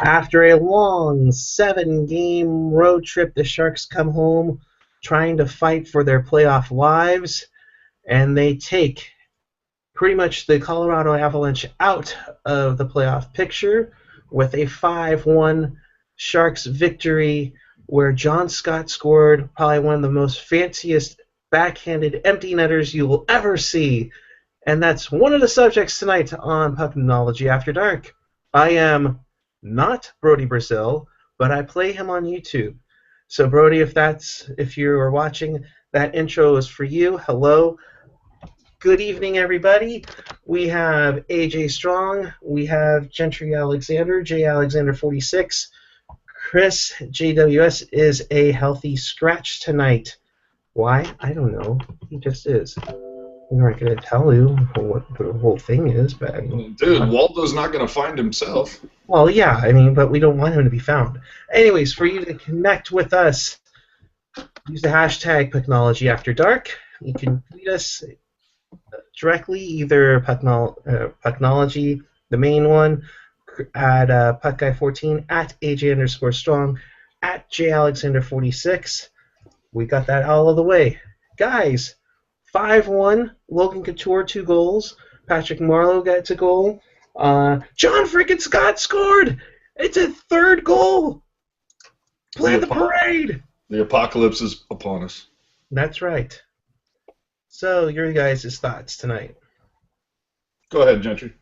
After a long 7-game road trip, the Sharks come home trying to fight for their playoff lives, and they take pretty much the Colorado Avalanche out of the playoff picture with a 5-1 Sharks victory where John Scott scored probably one of the most fanciest backhanded empty netters you will ever see. And that's one of the subjects tonight on Pucknology After Dark. I am not Brody Brazil, but I play him on YouTube. So Brody, if you are watching, that intro is for you. Hello. Good evening, everybody. We have AJ Strong. We have Gentry Alexander, J Alexander 46. Chris JWS is a healthy scratch tonight. Why? I don't know. He just is. I'm not going to tell you what the whole thing is, but... Dude, Waldo's not going to find himself. Well, yeah, I mean, but we don't want him to be found. Anyways, for you to connect with us, use the hashtag Pucknology After Dark. You can tweet us directly, either Pucknology, the main one, at PuckGuy14, at AJ_Strong, at JAlexander46. We got that all of the way. Guys, 5-1, Logan Couture, 2 goals. Patrick Marleau gets a goal. John freaking Scott scored! It's a 3rd goal! Play the parade! The apocalypse is upon us. That's right. So, your guys' thoughts tonight? Go ahead, Gentry.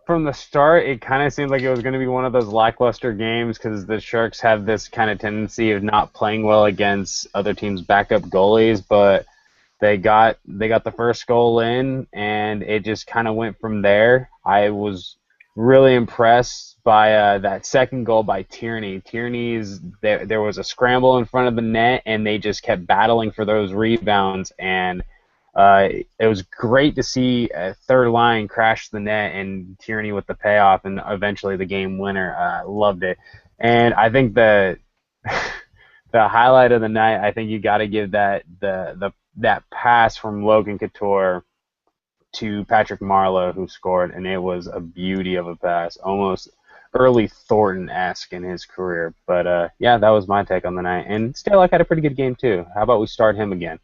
From the start, it kind of seemed like it was going to be one of those lackluster games because the Sharks have this kind of tendency of not playing well against other teams' backup goalies, but they got the first goal in, and it just kind of went from there. I was really impressed by that second goal by Tierney. There was a scramble in front of the net, and they just kept battling for those rebounds, and it was great to see a third line crash the net and Tierney with the payoff and eventually the game winner. Loved it. And I think the highlight of the night, I think you got to give that pass from Logan Couture to Patrick Marleau, who scored, and it was a beauty of a pass, almost early Thornton-esque in his career. But yeah, that was my take on the night. And Stalock had a pretty good game too. How about we start him again?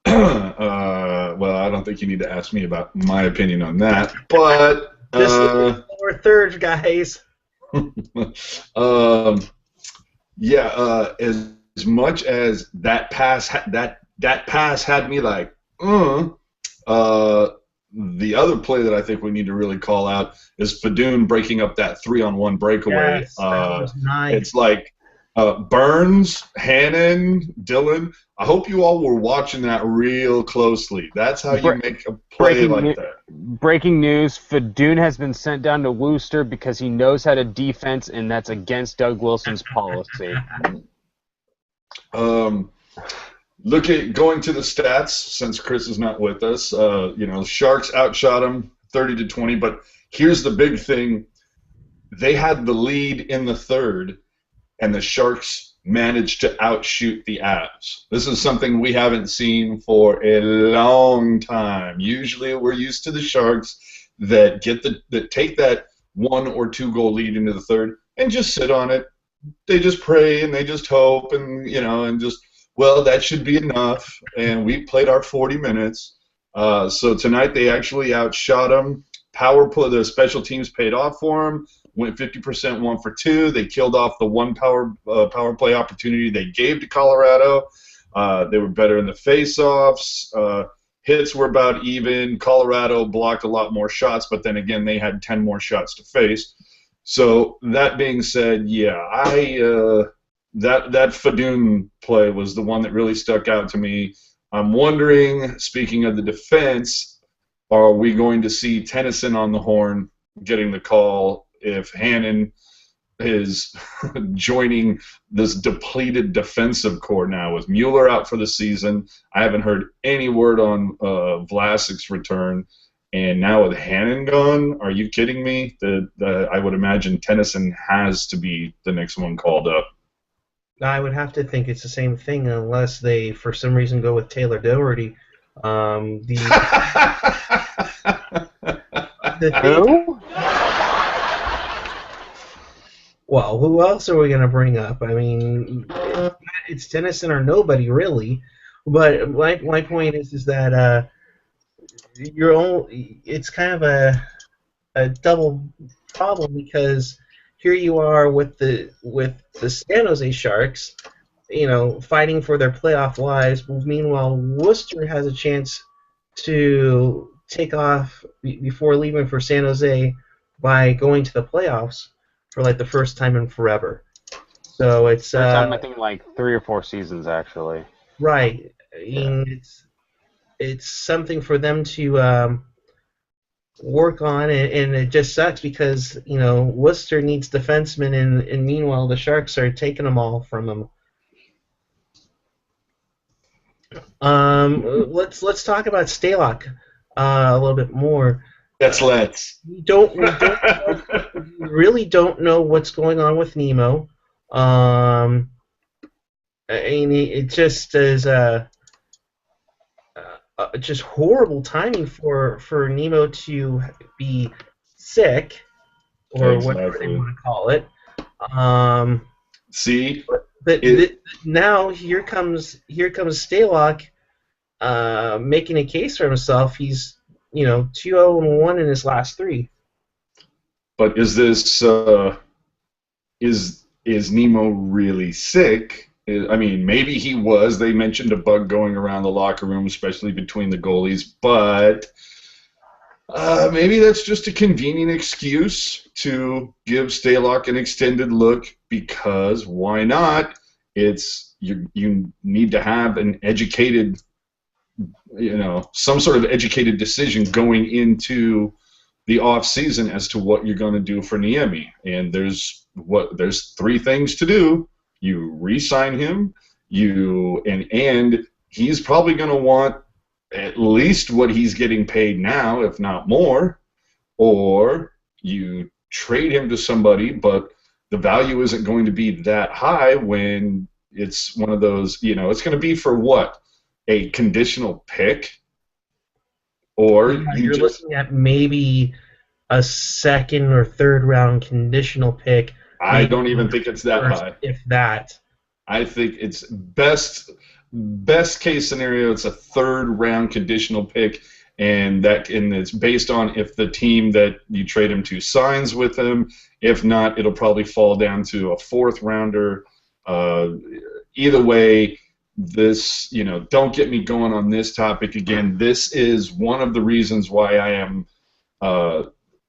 Well, I don't think you need to ask me about my opinion on that, but this is our 3rd, guys. Yeah, as much as that pass had me like, the other play that I think we need to really call out is Fadoon breaking up that 3-on-1 breakaway. Yes, that was nice. It's like Burns, Hannon, Dylan. I hope you all were watching that real closely. That's how you make a play like that. Breaking news, Fadoon has been sent down to Worcester because he knows how to defense, and that's against Doug Wilson's policy. Look at going to the stats, since Chris is not with us. Sharks outshot him 30-20, but here's the big thing. They had the lead in the 3rd, and the Sharks managed to outshoot the Avs. This is something we haven't seen for a long time. Usually we're used to the Sharks that take that 1 or 2 goal lead into the 3rd and just sit on it. They just pray and they just hope and that should be enough. And we played our 40 minutes. So tonight they actually outshot them. Power play, the special teams paid off for them. Went 50%, 1 for 2. They killed off the one power play opportunity they gave to Colorado. They were better in the face-offs. Hits were about even. Colorado blocked a lot more shots, but then again, they had 10 more shots to face. So that being said, yeah, that Fadoon play was the one that really stuck out to me. I'm wondering, speaking of the defense, are we going to see Tennyson on the horn getting the call if Hannon is joining this depleted defensive core now with Mueller out for the season? I haven't heard any word on Vlasic's return, And now with Hannon gone, are you kidding me? I would imagine Tennyson has to be the next one called up. I would have to think it's the same thing unless they, for some reason, go with Taylor Doherty. The thing, Who? well, who else are we going to bring up? I mean, it's Tennyson or nobody, really. But my point is that it's kind of a double problem because here you are with the San Jose Sharks, fighting for their playoff lives. Meanwhile, Worcester has a chance to take off before leaving for San Jose by going to the playoffs for like the first time in forever. So it's First time I think like 3 or 4 seasons actually. right. I mean, it's something for them to work on, and it just sucks because Worcester needs defensemen, and meanwhile the Sharks are taking them all from them. Let's talk about Stalock a little bit more. Let's. We really don't know what's going on with Nemo. I mean, it just is just horrible timing for Nemo to be sick, or whatever they want to call it. See, now here comes Stalock making a case for himself. He's 2-0-1 in his last 3. But is this is Nemo really sick? I mean, maybe he was. They mentioned a bug going around the locker room, especially between the goalies. But maybe that's just a convenient excuse to give Stalock an extended look, because why not? You need to have an educated, some sort of educated decision going into the off season as to what you're going to do for Niemi. And there's 3 things to do. You re-sign him, and he's probably going to want at least what he's getting paid now, if not more, or you trade him to somebody, but the value isn't going to be that high when it's one of those, it's going to be for what? A conditional pick? Or you're looking at maybe a 2nd or 3rd round conditional pick. I don't even think it's that high. If that. I think it's best case scenario, it's a 3rd round conditional pick, and it's based on if the team that you trade him to signs with him. If not, it'll probably fall down to a 4th rounder. Either way, this, don't get me going on this topic again. This is one of the reasons why I am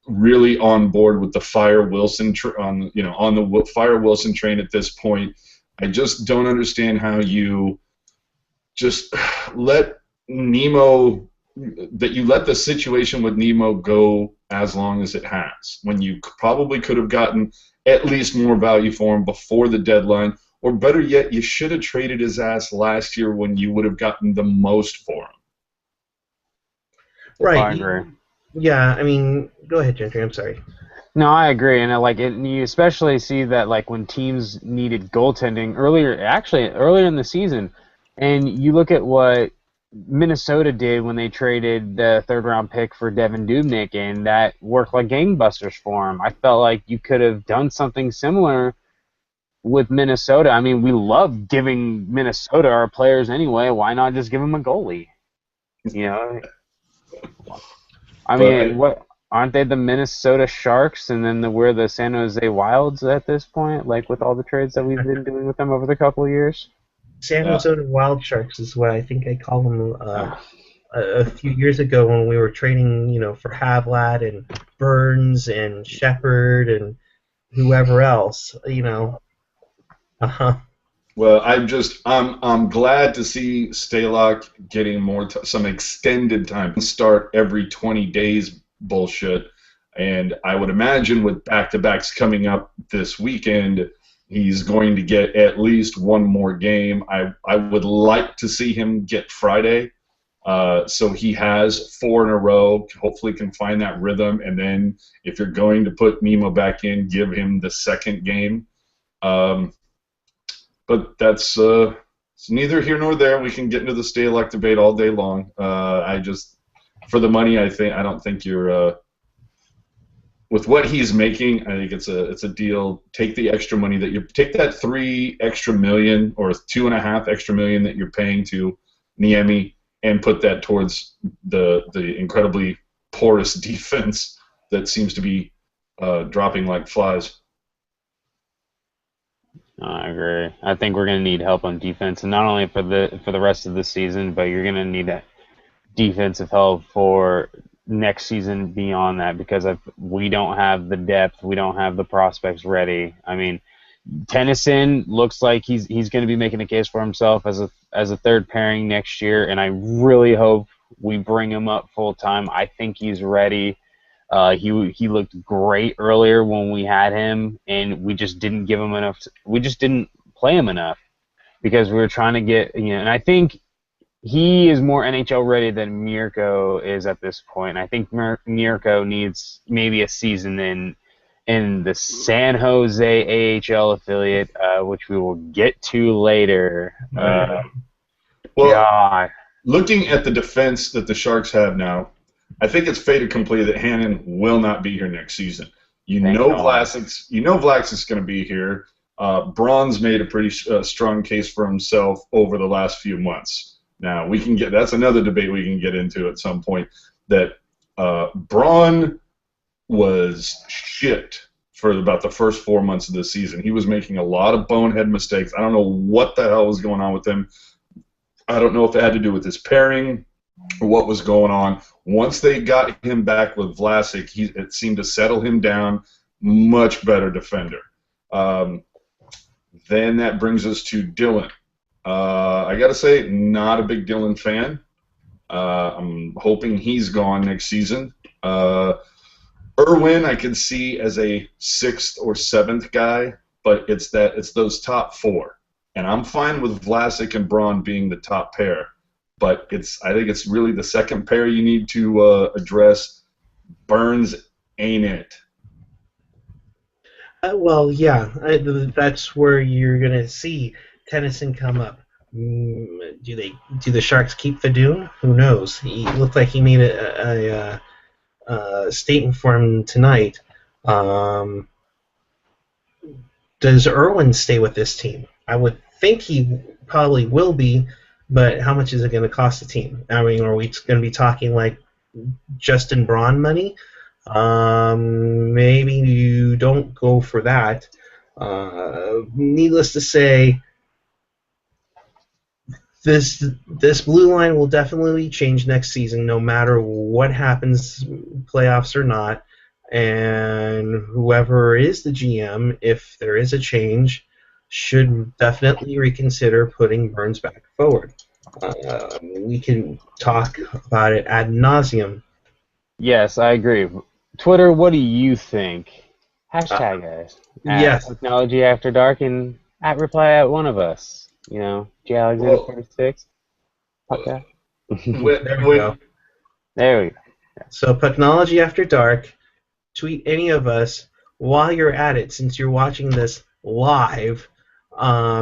really on board with the Fire Wilson on the Fire Wilson train at this point. I just don't understand how you just let the situation with Nemo go as long as it has, when you probably could have gotten at least more value for him before the deadline, or better yet, you should have traded his ass last year when you would have gotten the most for him. Right. I agree. Yeah, I mean, go ahead, Gentry. I'm sorry. No, I agree, and you especially see that when teams needed goaltending earlier in the season, and you look at what Minnesota did when they traded the 3rd round pick for Devin Dubnyk, and that worked like gangbusters for him. I felt like you could have done something similar with Minnesota. I mean, we love giving Minnesota our players anyway. Why not just give them a goalie? I mean, what aren't they the Minnesota Sharks, and then we're the San Jose Wilds at this point? With all the trades that we've been doing with them over the couple of years. San Jose Wild Sharks is what I think I called them a few years ago when we were trading, for Havlat and Burns and Shepard and whoever else, Well, I'm glad to see Stalock getting some extended time. Start every 20 days bullshit, and I would imagine with back-to-backs coming up this weekend, he's going to get at least one more game. I would like to see him get Friday, So he has 4 in a row. Hopefully can find that rhythm. And then if you're going to put Nemo back in, give him the second game. But that's it's neither here nor there. We can get into the stay elect debate all day long. For the money, I don't think you're with what he's making. I think it's a deal. Take the extra money take that $3 extra million or $2.5 extra million that you're paying to Niemi and put that towards the incredibly porous defense that seems to be dropping like flies. I agree. I think we're going to need help on defense, and not only for the rest of the season, but you're going to need that defensive help for next season beyond that, because we don't have the depth, we don't have the prospects ready. I mean, Tennyson looks like he's going to be making a case for himself as a third pairing next year, and I really hope we bring him up full time. I think he's ready. He looked great earlier when we had him, and we just didn't give him enough. We just didn't play him enough because we were trying to get, and I think he is more NHL ready than Mirko is at this point. I think Mirko needs maybe a season in the San Jose AHL affiliate, which we will get to later. Well, looking at the defense that the Sharks have now, I think it's fait accompli that Hannon will not be here next season. Vlasic's going to be here. Braun's made a pretty strong case for himself over the last few months. Now that's another debate we can get into at some point. That Braun was shit for about the first 4 months of the season. He was making a lot of bonehead mistakes. I don't know what the hell was going on with him. I don't know if it had to do with his pairing or what was going on. Once they got him back with Vlasic, it seemed to settle him down. Much better defender. Then that brings us to Dylan. I got to say, not a big Dylan fan. I'm hoping he's gone next season. Irwin, I can see as a 6th or 7th guy, but it's those top 4. And I'm fine with Vlasic and Braun being the top pair. But I think it's really the second pair you need to address. Burns ain't it. Well, yeah, that's where you're gonna see Tennyson come up. Do the Sharks keep Fedun? Who knows? He looked like he made a statement for him tonight. Does Irwin stay with this team? I would think he probably will be. But how much is it going to cost the team? I mean, are we going to be talking like Justin Braun money? Maybe you don't go for that. Needless to say, this blue line will definitely change next season, no matter what happens, playoffs or not. And whoever is the GM, if there is a change, should definitely reconsider putting Burns back forward. We can talk about it ad nauseum. Yes, I agree. Twitter, what do you think? Hashtag guys. Yes. Pucknology After Dark and at reply at one of us. J Alexander 46. There we go. There we go. So Pucknology After Dark, tweet any of us while you're at it, since you're watching this live.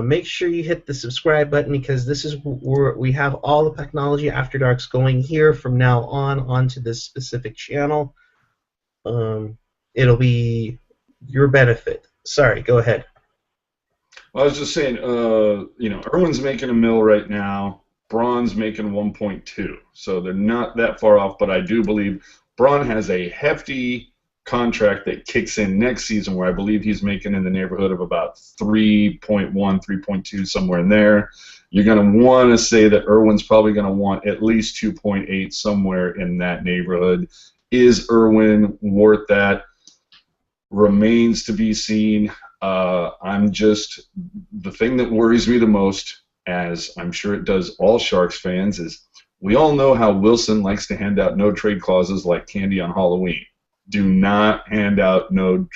Make sure you hit the subscribe button, because this is where we have all the Pucknology After Darks going here from now onto this specific channel. It'll be your benefit. Sorry, go ahead. Well, I was just saying, Irwin's making $1 million right now. Braun's making 1.2, so they're not that far off. But I do believe Braun has a hefty contract that kicks in next season, where I believe he's making in the neighborhood of about 3.1, 3.2, somewhere in there. You're going to want to say that Irwin's probably going to want at least 2.8, somewhere in that neighborhood. Is Irwin worth that? Remains to be seen. The thing that worries me the most, as I'm sure it does all Sharks fans, is we all know how Wilson likes to hand out no trade clauses like candy on Halloween. Do not hand out no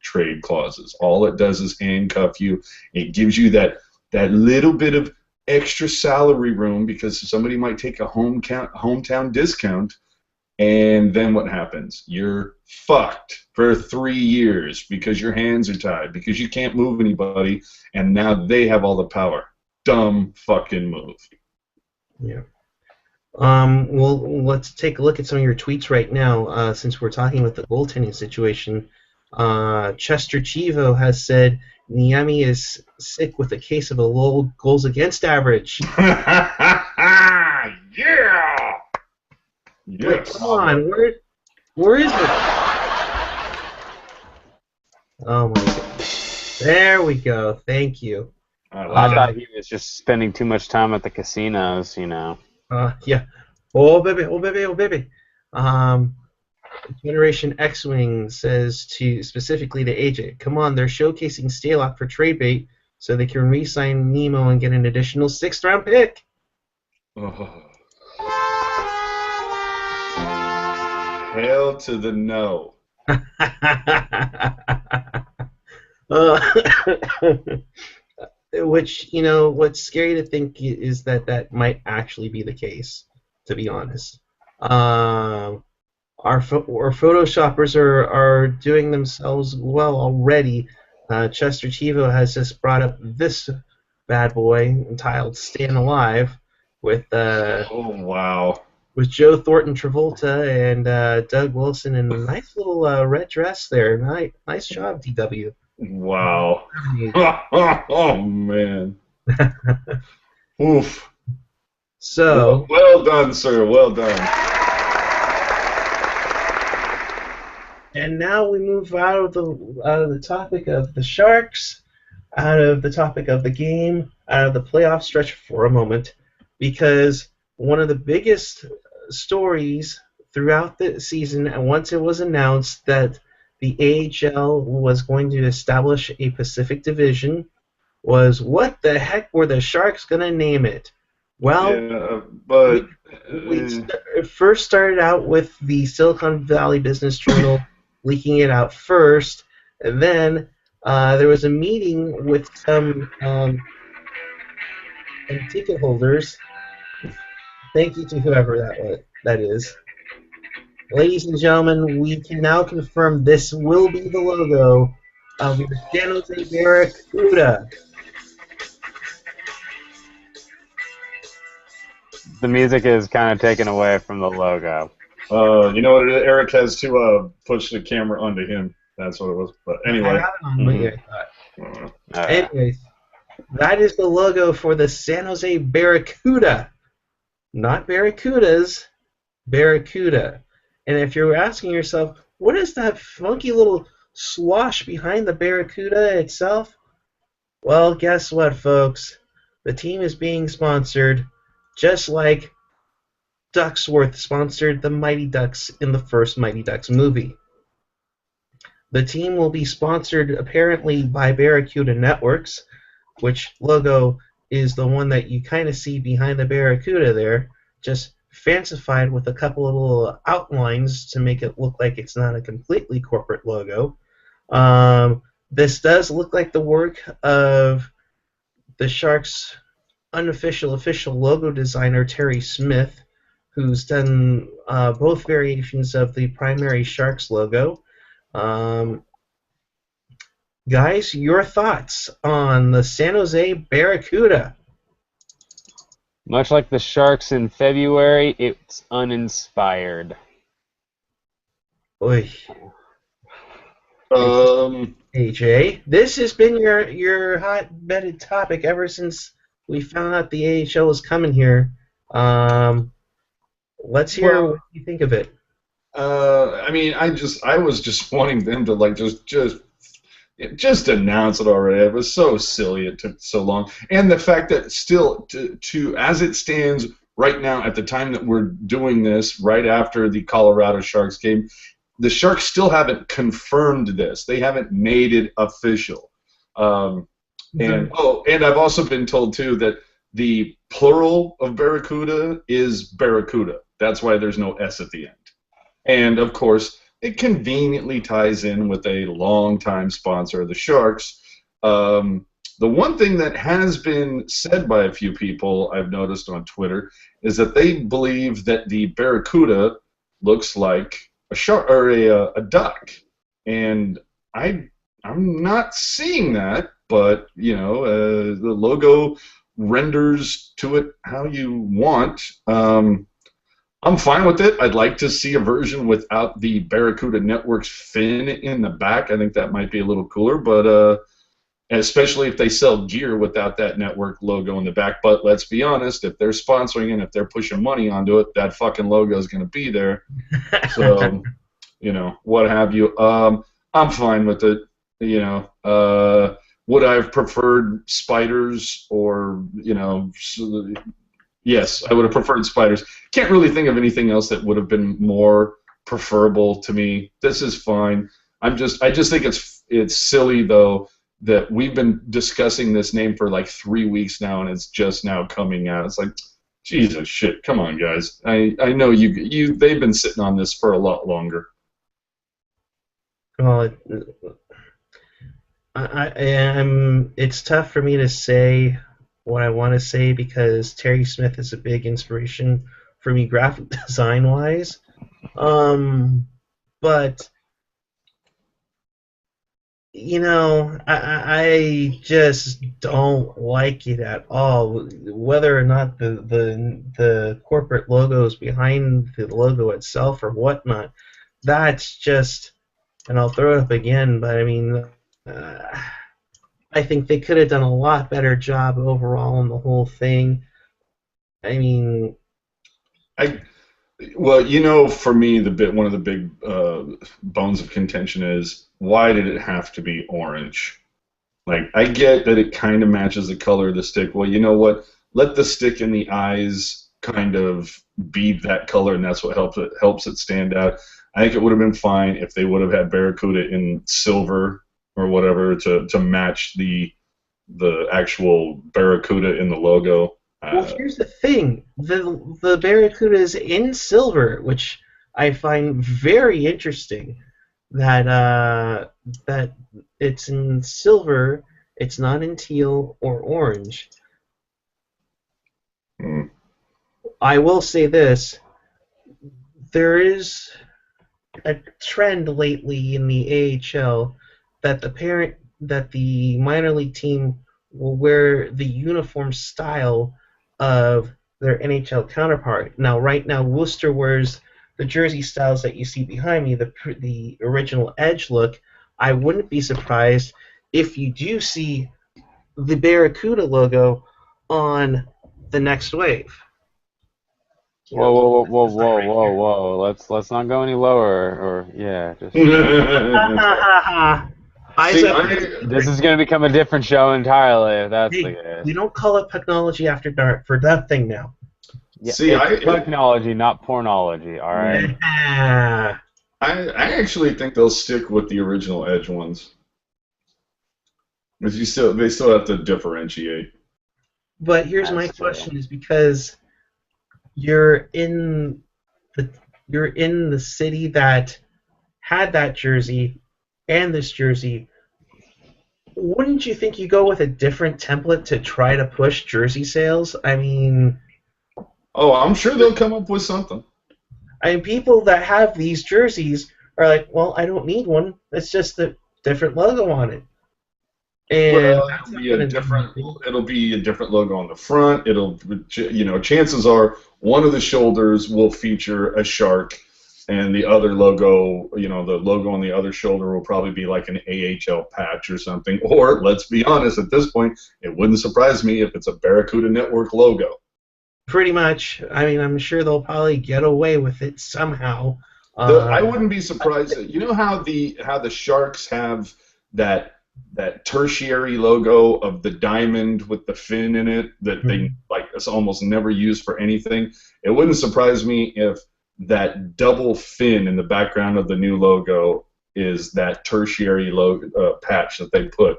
trade clauses. All it does is handcuff you. It gives you that little bit of extra salary room because somebody might take a hometown discount, and then what happens? You're fucked for 3 years because your hands are tied, because you can't move anybody, and now they have all the power. Dumb fucking move. Yeah. Well, let's take a look at some of your tweets right now, since we're talking about the goaltending situation. Chester Chivo has said Niemi is sick with a case of a low goals against average. Yeah! Wait, Yes. come on, where is it? Oh my god. There we go. Thank you. I thought he was just spending too much time at the casinos, you know. Yeah. Oh baby, oh baby, oh baby. Generation X-Wing says specifically to AJ, come on, they're showcasing Stalock for trade bait so they can re-sign Nemo and get an additional 6th-round pick. Oh. Hail to the no. Which, you know, what's scary to think is that might actually be the case, to be honest. Our photoshoppers are doing themselves well already. Chester Chivo has just brought up this bad boy entitled "Staying Alive" with Oh, wow. with Joe Thornton Travolta and Doug Wilson in a nice little red dress there. Nice job, DW. Wow. Oh, man. Oof. So, well done, sir. Well done. and now we move out of the topic of the Sharks, out of the topic of the game, out of the playoff stretch for a moment, because one of the biggest stories throughout the season, and once it was announced that the AHL was going to establish a Pacific Division, was what the heck were the Sharks going to name it? Well, yeah, but we first started out with the Silicon Valley Business Journal leaking it out first, and then there was a meeting with some ticket holders. Thank you to whoever that is. Ladies and gentlemen, we can now confirm this will be the logo of your San Jose Barracuda. The music is kind of taken away from the logo. you know what? Eric has to push the camera onto him. That's what it was. But anyway. I have it on my Anyways, that is the logo for the San Jose Barracuda. Not Barracudas, Barracuda. And if you're asking yourself, what is that funky little swoosh behind the Barracuda itself? Well, guess what, folks? The team is being sponsored just like Ducksworth sponsored the Mighty Ducks in the first Mighty Ducks movie. The team will be sponsored apparently by Barracuda Networks, which logo is the one that you kind of see behind the Barracuda there, just fancified with a couple of little outlines to make it look like it's not a completely corporate logo. This does look like the work of the Sharks' official logo designer, Terry Smith, who's done both variations of the primary Sharks logo. Guys, your thoughts on the San Jose Barracuda? Much like the Sharks in February, it's uninspired. Oy. Um, AJ, this has been your hot-bedded topic ever since we found out the AHL was coming here. Let's hear what you think of it. I mean, I was just wanting them to like just announce it already. It was so silly. It took so long, and the fact that still to as it stands right now at the time that we're doing this, right after the Colorado Sharks game, the Sharks still haven't confirmed this. They haven't made it official. And I've also been told too that the plural of Barracuda is Barracuda. That's why there's no S at the end. And of course, it conveniently ties in with a longtime sponsor of the Sharks, the The one thing that has been said by a few people I've noticed on Twitter is that they believe that the Barracuda looks like a shark or a duck, and I'm not seeing that. But the logo renders to it how you want. I'm fine with it. I'd like to see a version without the Barracuda Network's fin in the back. I think that might be a little cooler, but especially if they sell gear without that network logo in the back. But let's be honest, if they're sponsoring and if they're pushing money onto it, that fucking logo is going to be there. So, what have you. I'm fine with it. Would I have preferred spiders or, yes, I would have preferred spiders. Can't really think of anything else that would have been more preferable to me. This is fine. I just think it's silly though that we've been discussing this name for like 3 weeks now and it's just now coming out. It's like, Jesus shit, come on guys. I know they've been sitting on this for a lot longer. Well, it's tough for me to say what I want to say because Terry Smith is a big inspiration for me graphic design wise. But I just don't like it at all. Whether or not the corporate logos behind the logo itself or whatnot, that's just, and I'll throw it up again, but I mean, I think they could have done a lot better job overall on the whole thing. I mean, for me, one of the big bones of contention is why did it have to be orange? Like, I get that it kind of matches the color of the stick. Well, you know what? Let the stick and the eyes kind of be that color, and that's what helps it stand out. I think it would have been fine if they would have had Barracuda in silver or whatever to match the actual Barracuda in the logo. Well, here's the thing: the Barracuda is in silver, which I find very interesting. That it's in silver, it's not in teal or orange. Mm. I will say this: there is a trend lately in the AHL that the minor league team will wear the uniform style of their NHL counterpart. Now, right now, Worcester wears the jersey styles that you see behind me, the original Edge look. I wouldn't be surprised if you do see the Barracuda logo on the next wave. Whoa! Let's not go any lower, or yeah. Just... This is going to become a different show entirely. If that's the case. We don't call it Pucknology After Dark for that thing now. Yeah, it's Pucknology, not pornology. All right. Yeah. I actually think they'll stick with the original Edge ones. Because they still have to differentiate. But here's my question: is because you're in the city that had that jersey and this jersey, wouldn't you think you go with a different template to try to push jersey sales? I mean... Oh, I'm sure they'll come up with something. I mean, people that have these jerseys are like, well, I don't need one. It's just a different logo on it. And well, it'll be a different logo on the front. Chances are one of the shoulders will feature a shark, and the other logo, the logo on the other shoulder will probably be like an AHL patch or something. Or, let's be honest, at this point, it wouldn't surprise me if it's a Barracuda Network logo. Pretty much. I mean, I'm sure they'll probably get away with it somehow. I wouldn't be surprised. You know how the Sharks have that tertiary logo of the diamond with the fin in it that they it's almost never used for anything? It wouldn't surprise me if that double fin in the background of the new logo is that tertiary logo patch that they put.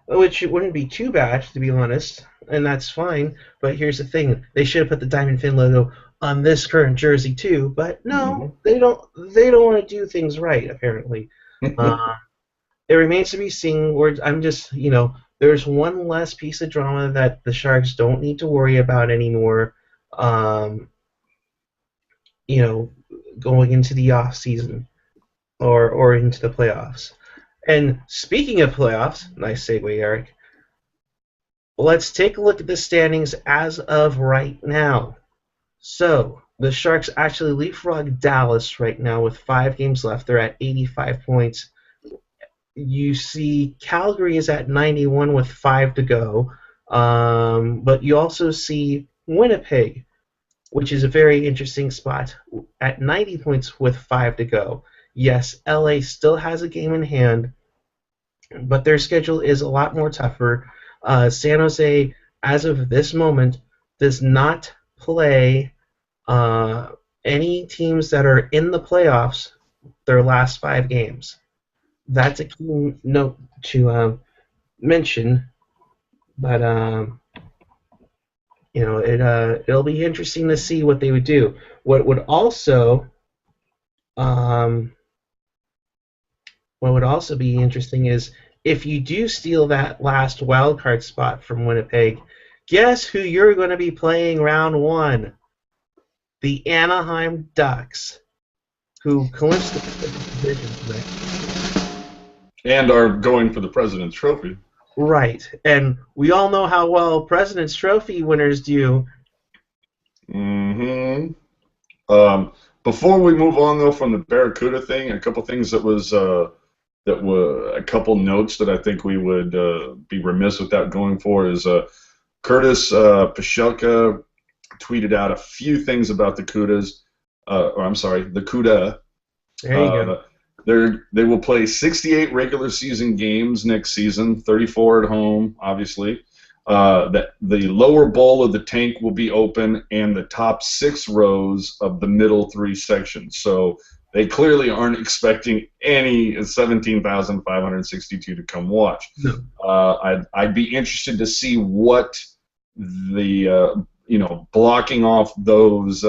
Which it wouldn't be too bad, to be honest, and that's fine. But here's the thing: they should have put the diamond fin logo on this current jersey too. But no, they don't. They don't want to do things right, apparently. It remains to be seen. I'm just, there's one less piece of drama that the Sharks don't need to worry about anymore. Um, you know, going into the off season or into the playoffs. And speaking of playoffs, nice segue, Eric. Let's take a look at the standings as of right now. So the Sharks actually leapfrog Dallas right now with 5 games left. They're at 85 points. You see Calgary is at 91 with 5 to go. But you also see Winnipeg, which is a very interesting spot, at 90 points with 5 to go. Yes, LA still has a game in hand, but their schedule is a lot more tougher. San Jose, as of this moment, does not play any teams that are in the playoffs their last 5 games. That's a key note to mention, but it'll be interesting to see what they would do. Um, what would also be interesting is if you do steal that last wild card spot from Winnipeg, guess who you're going to be playing round one? The Anaheim Ducks, who clinched the division today. And are going for the President's Trophy. Right, and we all know how well President's Trophy winners do. Mm-hmm. Before we move on, though, from the Barracuda thing, a couple things that were a couple notes that I think we would be remiss without going for is Curtis Pashelka tweeted out a few things about the Cudas, the Cuda. There you go. They will play 68 regular season games next season, 34 at home, obviously. That the lower bowl of the tank will be open, and the top 6 rows of the middle 3 sections. So they clearly aren't expecting any 17,562 to come watch. No. I'd be interested to see what the blocking off those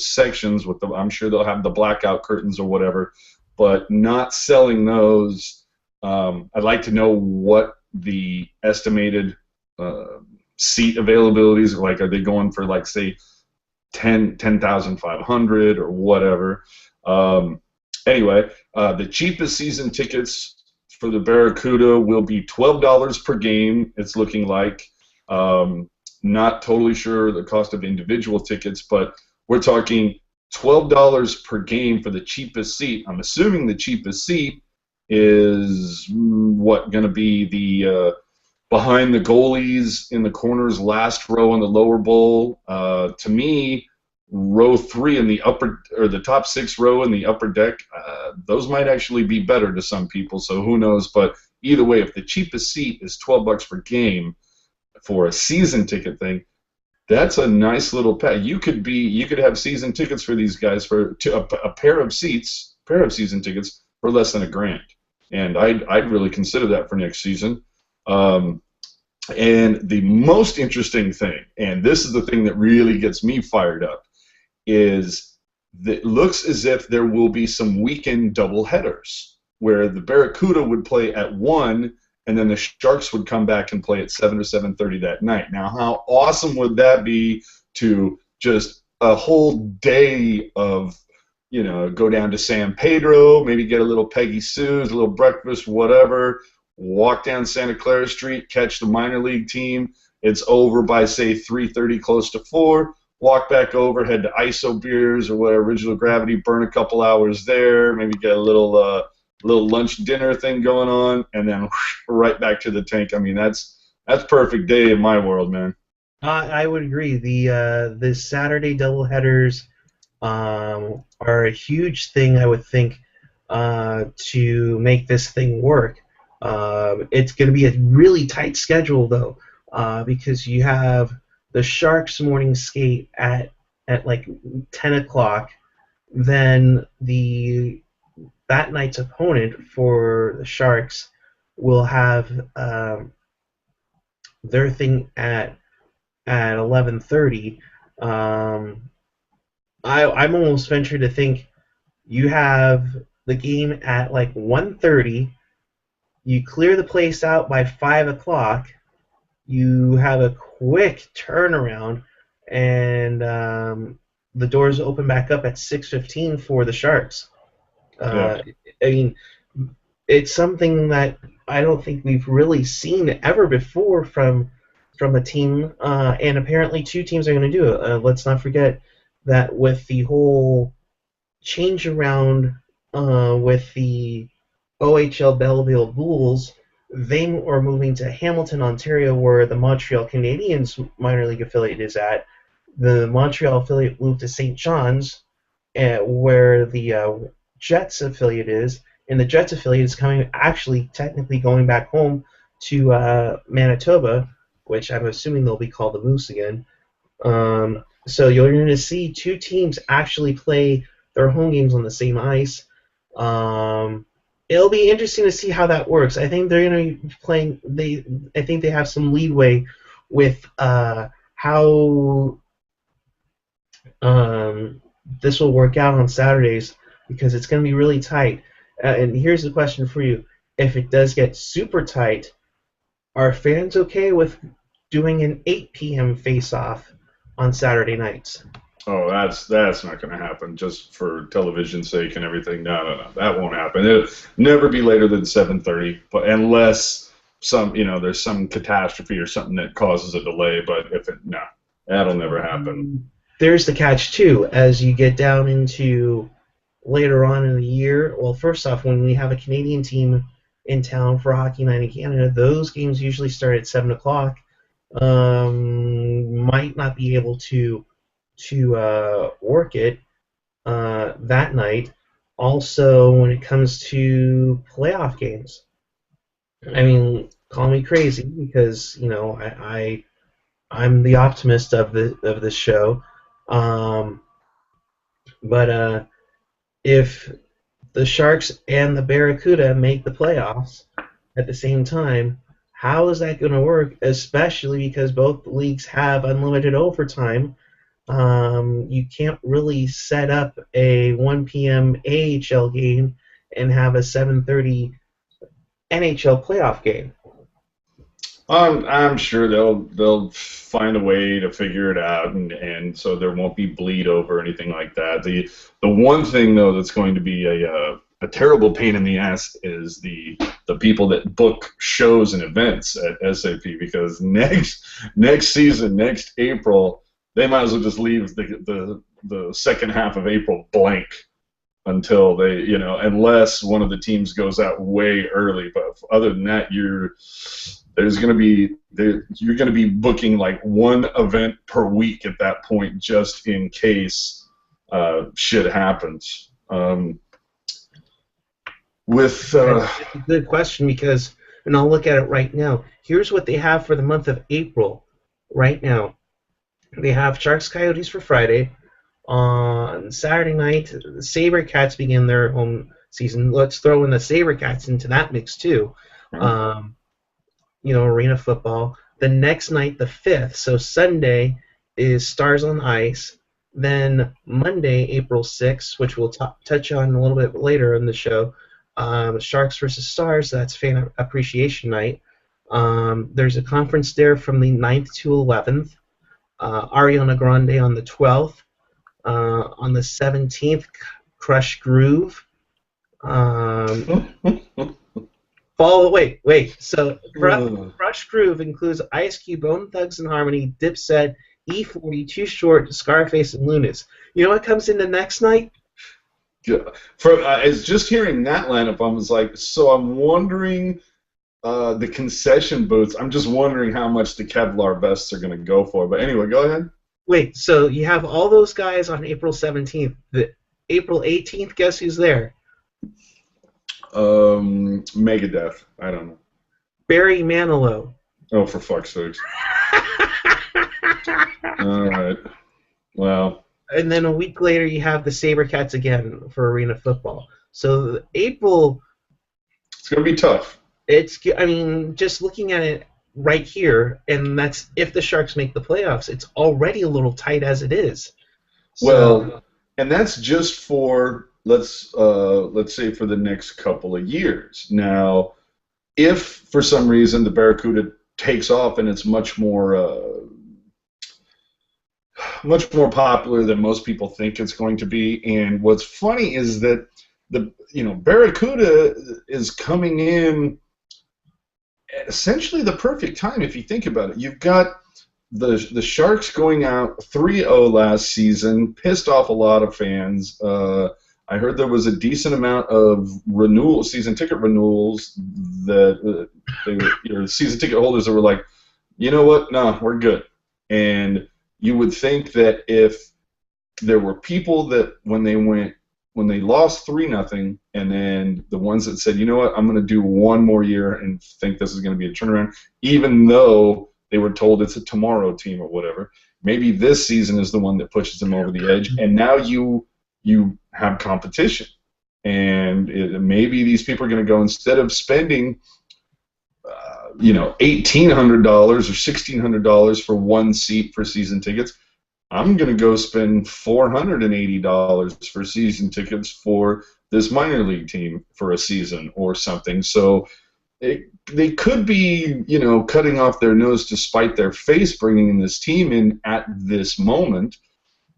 sections with the. I'm sure they'll have the blackout curtains or whatever, but not selling those. I'd like to know what the estimated seat availabilities are like. Are they going for, like, say 10,500 or whatever? Anyway, the cheapest season tickets for the Barracuda will be $12 per game, it's looking like. Not totally sure the cost of individual tickets, but we're talking $12 per game for the cheapest seat. I'm assuming the cheapest seat is going to be the behind the goalies in the corners, last row in the lower bowl. To me, row 3 in the upper, or the top 6 row in the upper deck, those might actually be better to some people. So who knows? But either way, if the cheapest seat is $12 per game for a season ticket thing, that's a nice little pet. You could have season tickets for these guys for a pair of season tickets for less than $1,000, and I'd really consider that for next season. And the most interesting thing, and this is the thing that really gets me fired up, is that it looks as if there will be some weekend doubleheaders where the Barracuda would play at 1, and then the Sharks would come back and play at 7 or 7:30 that night. Now, how awesome would that be to just a whole day of, go down to San Pedro, maybe get a little Peggy Sue's, a little breakfast, whatever, walk down Santa Clara Street, catch the minor league team. It's over by, say, 3:30, close to 4. Walk back over, head to ISO Beers or whatever, Original Gravity, burn a couple hours there, maybe get a little lunch dinner thing going on, and then right back to the tank. I mean, that's perfect day in my world, man. I would agree. The Saturday doubleheaders are a huge thing, I would think, to make this thing work. It's going to be a really tight schedule, though, because you have the Sharks morning skate at like 10 o'clock, then that night's opponent for the Sharks will have their thing at 11:30. I'm almost ventured to think you have the game at like 1:30, You clear the place out by 5 o'clock. You have a quick turnaround, and the doors open back up at 6:15 for the Sharks. Yeah. I mean, it's something that I don't think we've really seen ever before from a team, and apparently two teams are going to do it. Let's not forget that with the whole change around with the OHL Belleville Bulls, they are moving to Hamilton, Ontario, where the Montreal Canadiens minor league affiliate is at. The Montreal affiliate moved to St. John's, where the Jets affiliate is, and the Jets affiliate is actually technically going back home to Manitoba, which I'm assuming they'll be called the Moose again. So you're going to see two teams actually play their home games on the same ice. It'll be interesting to see how that works. I think they're going to be playing. I think they have some leeway with how this will work out on Saturdays because it's going to be really tight. And here's the question for you: if it does get super tight, are fans okay with doing an 8 p.m. face-off on Saturday nights? Oh, that's not going to happen just for television's sake and everything. No, that won't happen. It'll never be later than 7:30, but unless there's some catastrophe or something that causes a delay. But that'll never happen. There's the catch too, as you get down into later on in the year. Well, first off, when we have a Canadian team in town for Hockey Night in Canada, those games usually start at 7 o'clock. Might not be able to work it that night. Also, when it comes to playoff games, I mean, call me crazy because I'm the optimist of this show, but if the Sharks and the Barracuda make the playoffs at the same time, how is that going to work? Especially because both leagues have unlimited overtime. You can't really set up a 1 p.m. AHL game and have a 7:30 NHL playoff game. I'm sure they'll find a way to figure it out, and so there won't be bleed over or anything like that. The one thing though that's going to be a terrible pain in the ass is the people that book shows and events at SAP, because next season, next April, they might as well just leave the second half of April blank until they, unless one of the teams goes out way early. But other than that, you're going to be booking like one event per week at that point, just in case shit happens. That's a good question because, and I'll look at it right now. Here's what they have for the month of April right now. They have Sharks Coyotes for Friday. On Saturday night, the SaberCats begin their home season. Let's throw in the SaberCats into that mix too. Arena football. The next night, the 5th, so Sunday, is Stars on Ice. Then Monday, April 6th, which we'll touch on a little bit later in the show, Sharks versus Stars. That's Fan Appreciation Night. There's a conference there from the 9th to 11th. Ariana Grande on the 12th. On the 17th, Crush Groove. Wait. So Crush Groove includes Ice Cube, Bone Thugs and Harmony, Dipset, E40, Too Short, Scarface, and Lunas. You know what comes in the next night? As just hearing that lineup, I was like, so I'm wondering the concession booths. I'm just wondering how much the Kevlar vests are going to go for. But anyway, go ahead. Wait, so you have all those guys on April 17th. The April 18th, guess who's there? Megadeth. I don't know. Barry Manilow. Oh, for fuck's sakes. All right. Well. And then a week later, you have the SaberCats again for arena football. So April. It's going to be tough. Just looking at it right here, and that's if the Sharks make the playoffs. It's already a little tight as it is. Well, and that's just for let's say for the next couple of years. Now, if for some reason the Barracuda takes off and it's much more popular than most people think it's going to be. And what's funny is that the Barracuda is coming in at essentially the perfect time if you think about it. You've got the Sharks going out 3-0 last season, pissed off a lot of fans. I heard there was a decent amount of season ticket renewals that season ticket holders that were like, you know what, no, we're good. And you would think that if there were people that when they lost 3-0, and then the ones that said, you know what, I'm going to do one more year and think this is going to be a turnaround, even though they were told it's a tomorrow team or whatever, maybe this season is the one that pushes them over the edge, and now you have competition. And maybe these people are going to go, instead of spending $1,800 or $1,600 for one seat for season tickets, I'm going to go spend $480 for season tickets for this minor league team for a season or something. So they could be, cutting off their nose to spite their face, bringing this team in at this moment.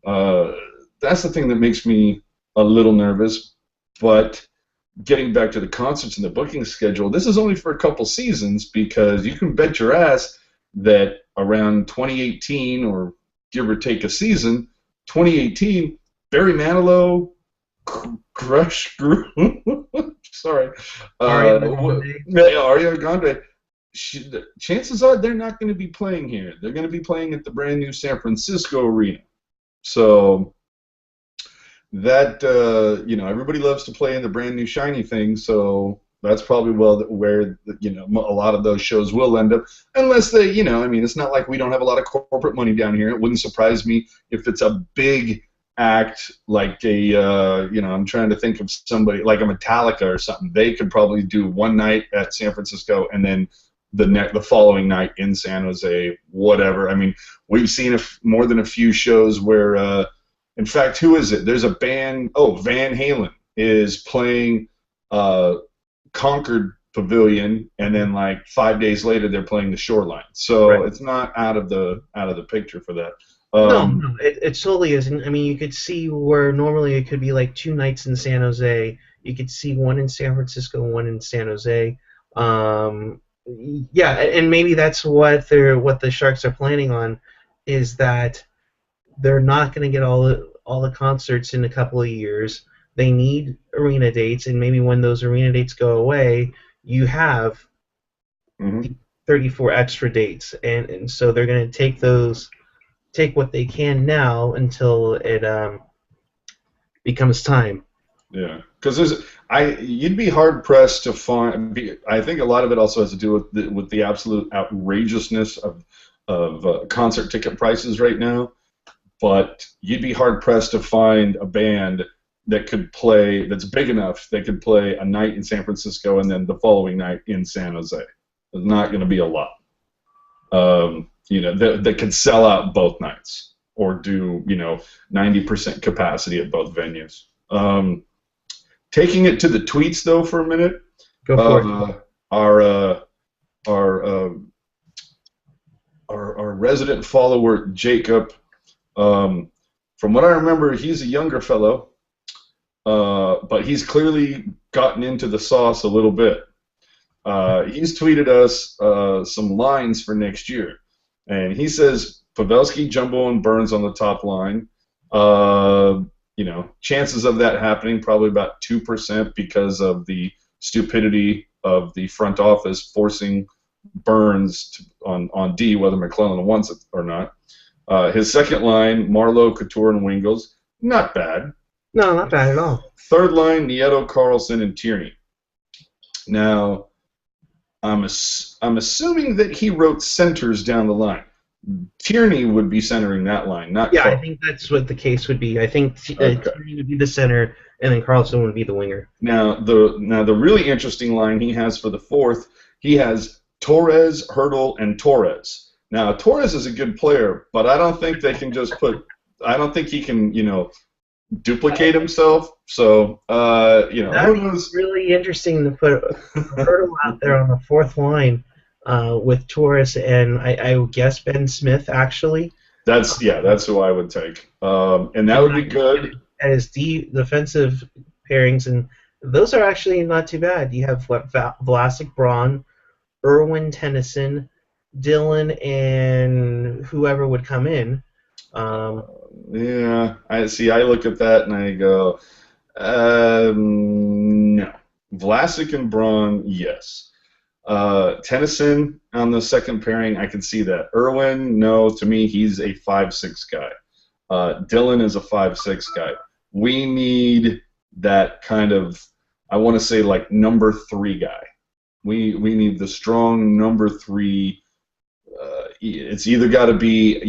That's the thing that makes me a little nervous. But getting back to the concerts and the booking schedule, this is only for a couple seasons, because you can bet your ass that around 2018, or give or take a season, 2018, Barry Manilow, Crush Group, sorry, Ariana Grande, chances are they're not going to be playing here. They're going to be playing at the brand new San Francisco Arena. So that, everybody loves to play in the brand new shiny thing, so that's probably where a lot of those shows will end up, unless they, it's not like we don't have a lot of corporate money down here. It wouldn't surprise me if it's a big act like I'm trying to think of somebody like a Metallica or something. They could probably do one night at San Francisco and then the following night in San Jose, whatever. I mean, we've seen more than a few shows where, in fact, who is it? There's a band. Oh, Van Halen is playing Concord Pavilion, and then like 5 days later they're playing the Shoreline. So right. It's not out of the picture for that. No, it totally isn't. I mean, you could see where normally it could be like 2 nights in San Jose. You could see one in San Francisco, one in San Jose. Yeah, and maybe that's what the Sharks are planning on, is that they're not going to get all the concerts in a couple of years. They need arena dates, and maybe when those arena dates go away, you have 34 extra dates, and so they're going to take what they can now until it becomes time. Yeah, because you'd be hard pressed to find. I think a lot of it also has to do with the absolute outrageousness of concert ticket prices right now. But you'd be hard pressed to find a band that could play, that's big enough, that could play a night in San Francisco and then the following night in San Jose. There's not going to be a lot. That could sell out both nights or do 90% capacity at both venues. Taking it to the tweets though for a minute. Go for it. Our resident follower Jacob. From what I remember, he's a younger fellow, but he's clearly gotten into the sauce a little bit. He's tweeted us some lines for next year, and he says Pavelski, Jumbo, and Burns on the top line. Chances of that happening probably about 2% because of the stupidity of the front office forcing Burns on D, whether McClellan wants it or not. His second line, Marlowe, Couture, and Wingels, not bad. No, not bad at all. Third line, Nieto, Carlson, and Tierney. Now, I'm assuming that he wrote centers down the line. Tierney would be centering that line, not I think that's what the case would be. I think Tierney would be the center, and then Carlson would be the winger. Now the really interesting line he has for the fourth, he has Torres, Hertl, and Torres. Now, Torres is a good player, but I don't think they can just put – I don't think he can, duplicate himself. So That'd who be knows? really interesting to put Hurdle out there on the fourth line with Torres and I would guess Ben Smith actually. That's who I would take, and that would be good. As defensive pairings, and those are actually not too bad. You have Vlasic, Braun, Irwin, Tennyson, Dylan, and whoever would come in. Yeah, I see. I look at that and I go, no. Vlasic and Braun, yes. Tennyson on the second pairing, I can see that. Irwin, no. To me, he's a 5'6" guy. Dylan is a 5'6" guy. We need that kind of, I want to say, like number 3 guy. We need the strong number 3. It's either got to be,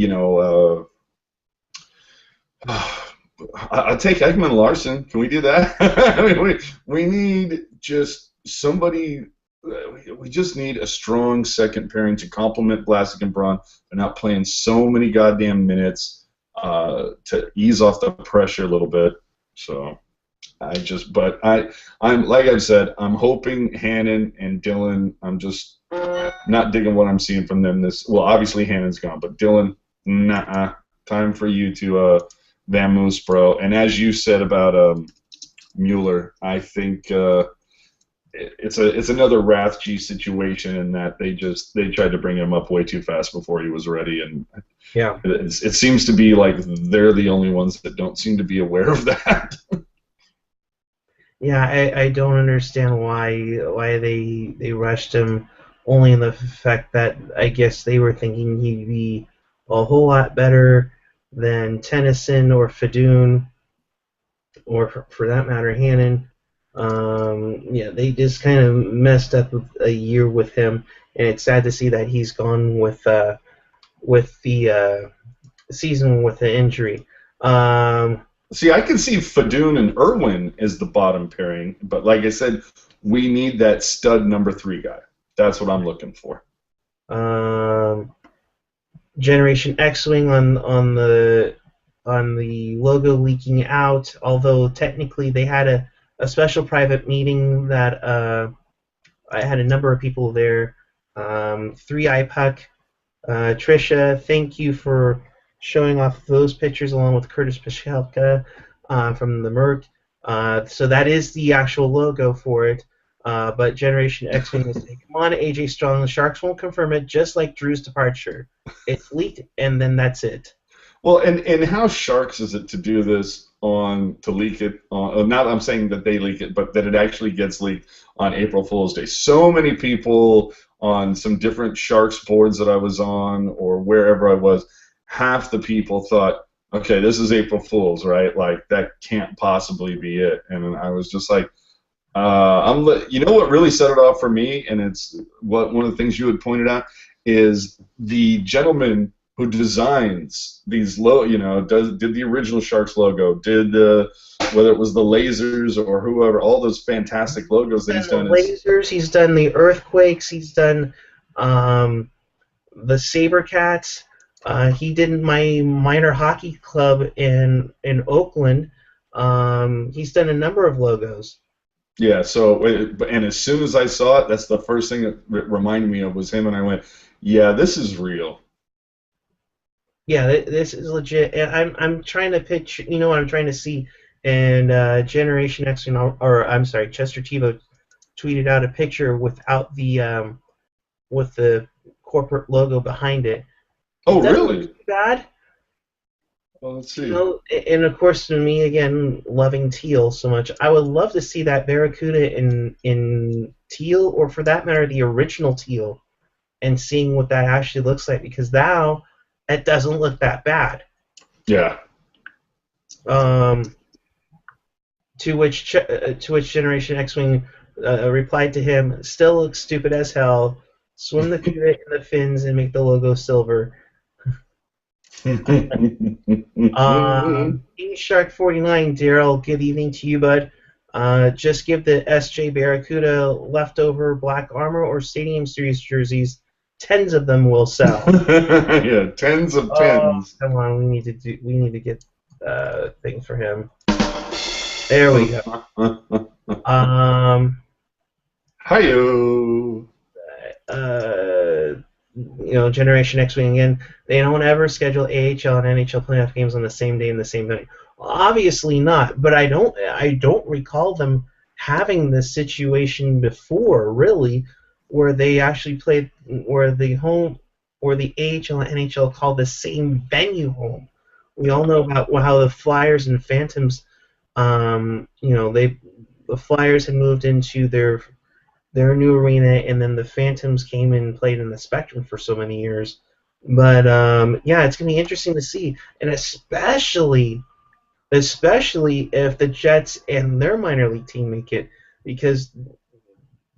I'll take Ekman Larson. Can we do that? I mean, we need just somebody. We just need a strong second pairing to complement Vlasic and Braun. They're not playing so many goddamn minutes to ease off the pressure a little bit. So I'm like I've said, I'm hoping Hannon and Dylan. I'm just not digging what I'm seeing from them. Obviously Hannon's gone, but Dylan, nah. Time for you to vamoose, bro. And as you said about Mueller, I think it's another Rathje situation in that they tried to bring him up way too fast before he was ready, and yeah, it seems to be like they're the only ones that don't seem to be aware of that. Yeah, I don't understand why they rushed him. Only in the fact that I guess they were thinking he'd be a whole lot better than Tennyson or Fadoon, or for that matter, Hannon. Yeah, they just kind of messed up a year with him, and it's sad to see that he's gone with the season with the injury. See, I can see Fadoon and Irwin as the bottom pairing, but like I said, we need that stud number 3 guy. That's what I'm looking for. Generation X-Wing on the logo leaking out, although technically they had a special private meeting that I had a number of people there. 3-Eye Puck, Trisha, thank you for showing off those pictures along with Curtis Pachelka from the Merc. So that is the actual logo for it. But Generation X-Wing is like, come on, AJ Strong, the Sharks won't confirm it, just like Drew's departure. It's leaked, and then that's it. Well, and how Sharks is it to do this to leak it on, not I'm saying that they leak it, but that it actually gets leaked on April Fool's Day. So many people on some different Sharks boards that I was on or wherever I was, half the people thought, okay, this is April Fool's, right? Like, that can't possibly be it. And I was just like, you know what really set it off for me, and it's one of the things you had pointed out, is the gentleman who designs these did the original Sharks logo, did whether it was the lasers or whoever, all those fantastic logos that he's done. Lasers, he's done the Earthquakes, he's done the Sabercats. He did my minor hockey club in Oakland. He's done a number of logos. Yeah, and as soon as I saw it, that's the first thing that reminded me of was him, and I went, yeah, this is real. Yeah, this is legit, and I'm trying to pitch, what I'm trying to see, and Generation X, or I'm sorry, Chester Tivo tweeted out a picture without the with the corporate logo behind it. Oh, really? Look too bad. Well, let's see. And of course, for me, again, loving teal so much, I would love to see that Barracuda in teal, or for that matter, the original teal, and seeing what that actually looks like, because now it doesn't look that bad. Yeah. To which Generation X-Wing replied to him, "Still looks stupid as hell. Swim the Cuda in the fins and make the logo silver." Shark 49, Daryl, good evening to you, bud. Just give the SJ Barracuda leftover black armor or Stadium Series jerseys. Tens of them will sell. Yeah, tens of tens. Come on, we need to get things for him. There we go. Hi-yo. Generation X Wing again. They don't ever schedule AHL and NHL playoff games on the same day in the same venue. Well, obviously not, but I don't recall them having this situation before, really, where they actually played where the AHL and NHL call the same venue home. We all know about how the Flyers and Phantoms, the Flyers had moved into their new arena, and then the Phantoms came and played in the Spectrum for so many years. But yeah, it's gonna be interesting to see, and especially if the Jets and their minor league team make it, because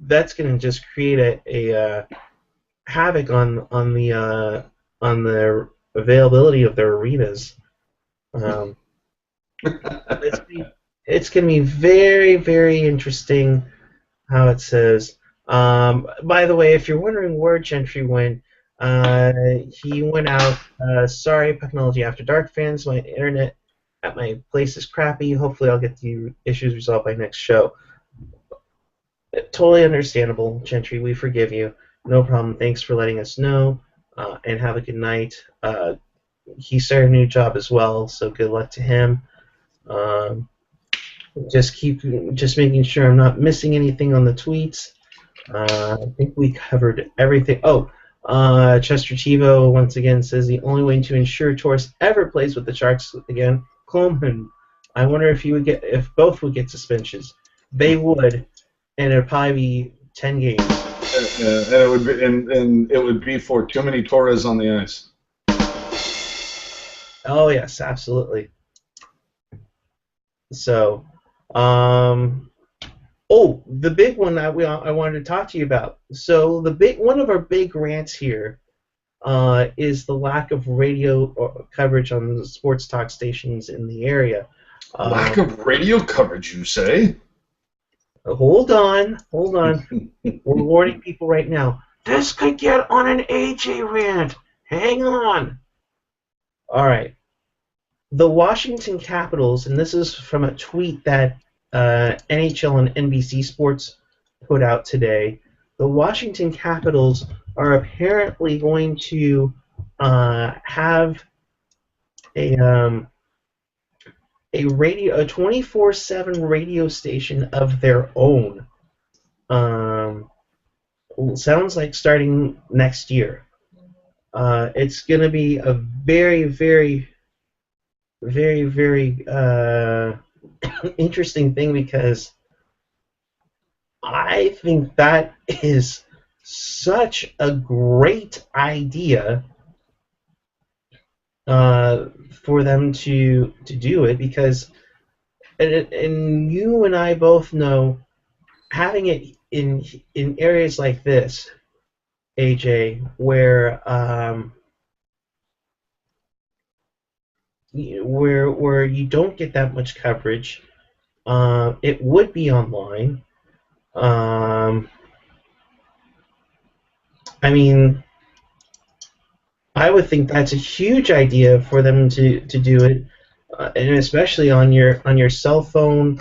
that's gonna just create a havoc on the availability of their arenas. Um, it's gonna be very, very interesting how it says. By the way, if you're wondering where Gentry went, he went out. Sorry, Pucknology After Dark fans, my internet at my place is crappy. Hopefully, I'll get the issues resolved by next show. Totally understandable, Gentry. We forgive you. No problem. Thanks for letting us know, and have a good night. He started a new job as well, so good luck to him. Just making sure I'm not missing anything on the tweets. I think we covered everything. Oh, Chester Chivo once again says the only way to ensure Torres ever plays with the Sharks again, Klomhen. I wonder if both would get suspensions. They would, and it'd probably be 10 games. And it would be for too many Torres on the ice. Oh yes, absolutely. So, the big one that I wanted to talk to you about. So one of our big rants here is the lack of radio coverage on the sports talk stations in the area. Lack of radio coverage, you say? Hold on. We're warning people right now. This could get on an AJ rant. Hang on. All right. The Washington Capitals, and this is from a tweet that NHL and NBC Sports put out today. The Washington Capitals are apparently going to have a 24/7 radio station of their own. Sounds like starting next year. It's going to be a very, very, very, very interesting thing, because I think that is such a great idea for them to do it, because and you and I both know, having it in areas like this, AJ, where you don't get that much coverage, it would be online. I mean, I would think that's a huge idea for them to do it, and especially on your cell phone,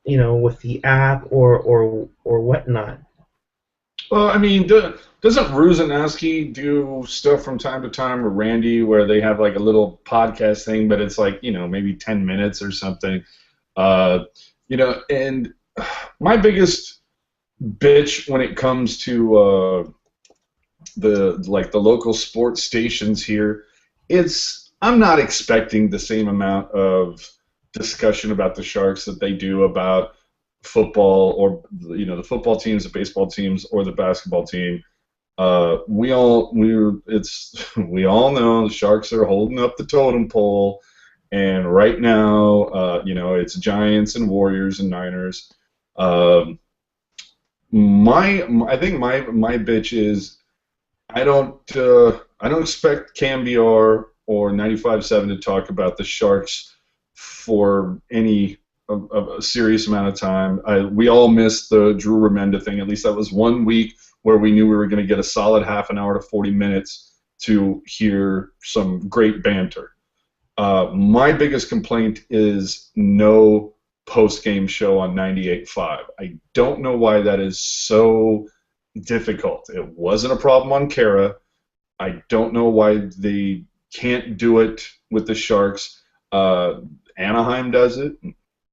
with the app or whatnot. Well, I mean, doesn't Ruzanowski do stuff from time to time, or Randy, where they have like a little podcast thing, but it's like, maybe 10 minutes or something. And my biggest bitch when it comes to the local sports stations here, I'm not expecting the same amount of discussion about the Sharks that they do about football, or the football teams, the baseball teams, or the basketball team. We all know the Sharks are holding up the totem pole, and right now, it's Giants and Warriors and Niners. I think my bitch is, I don't expect Cambiar or 95.7 to talk about the Sharks for any of a serious amount of time. We all missed the Drew Remenda thing. At least that was 1 week where we knew we were going to get a solid half an hour to 40 minutes to hear some great banter. My biggest complaint is no post-game show on 98.5. I don't know why that is so difficult. It wasn't a problem on Kara. I don't know why they can't do it with the Sharks. Anaheim does it.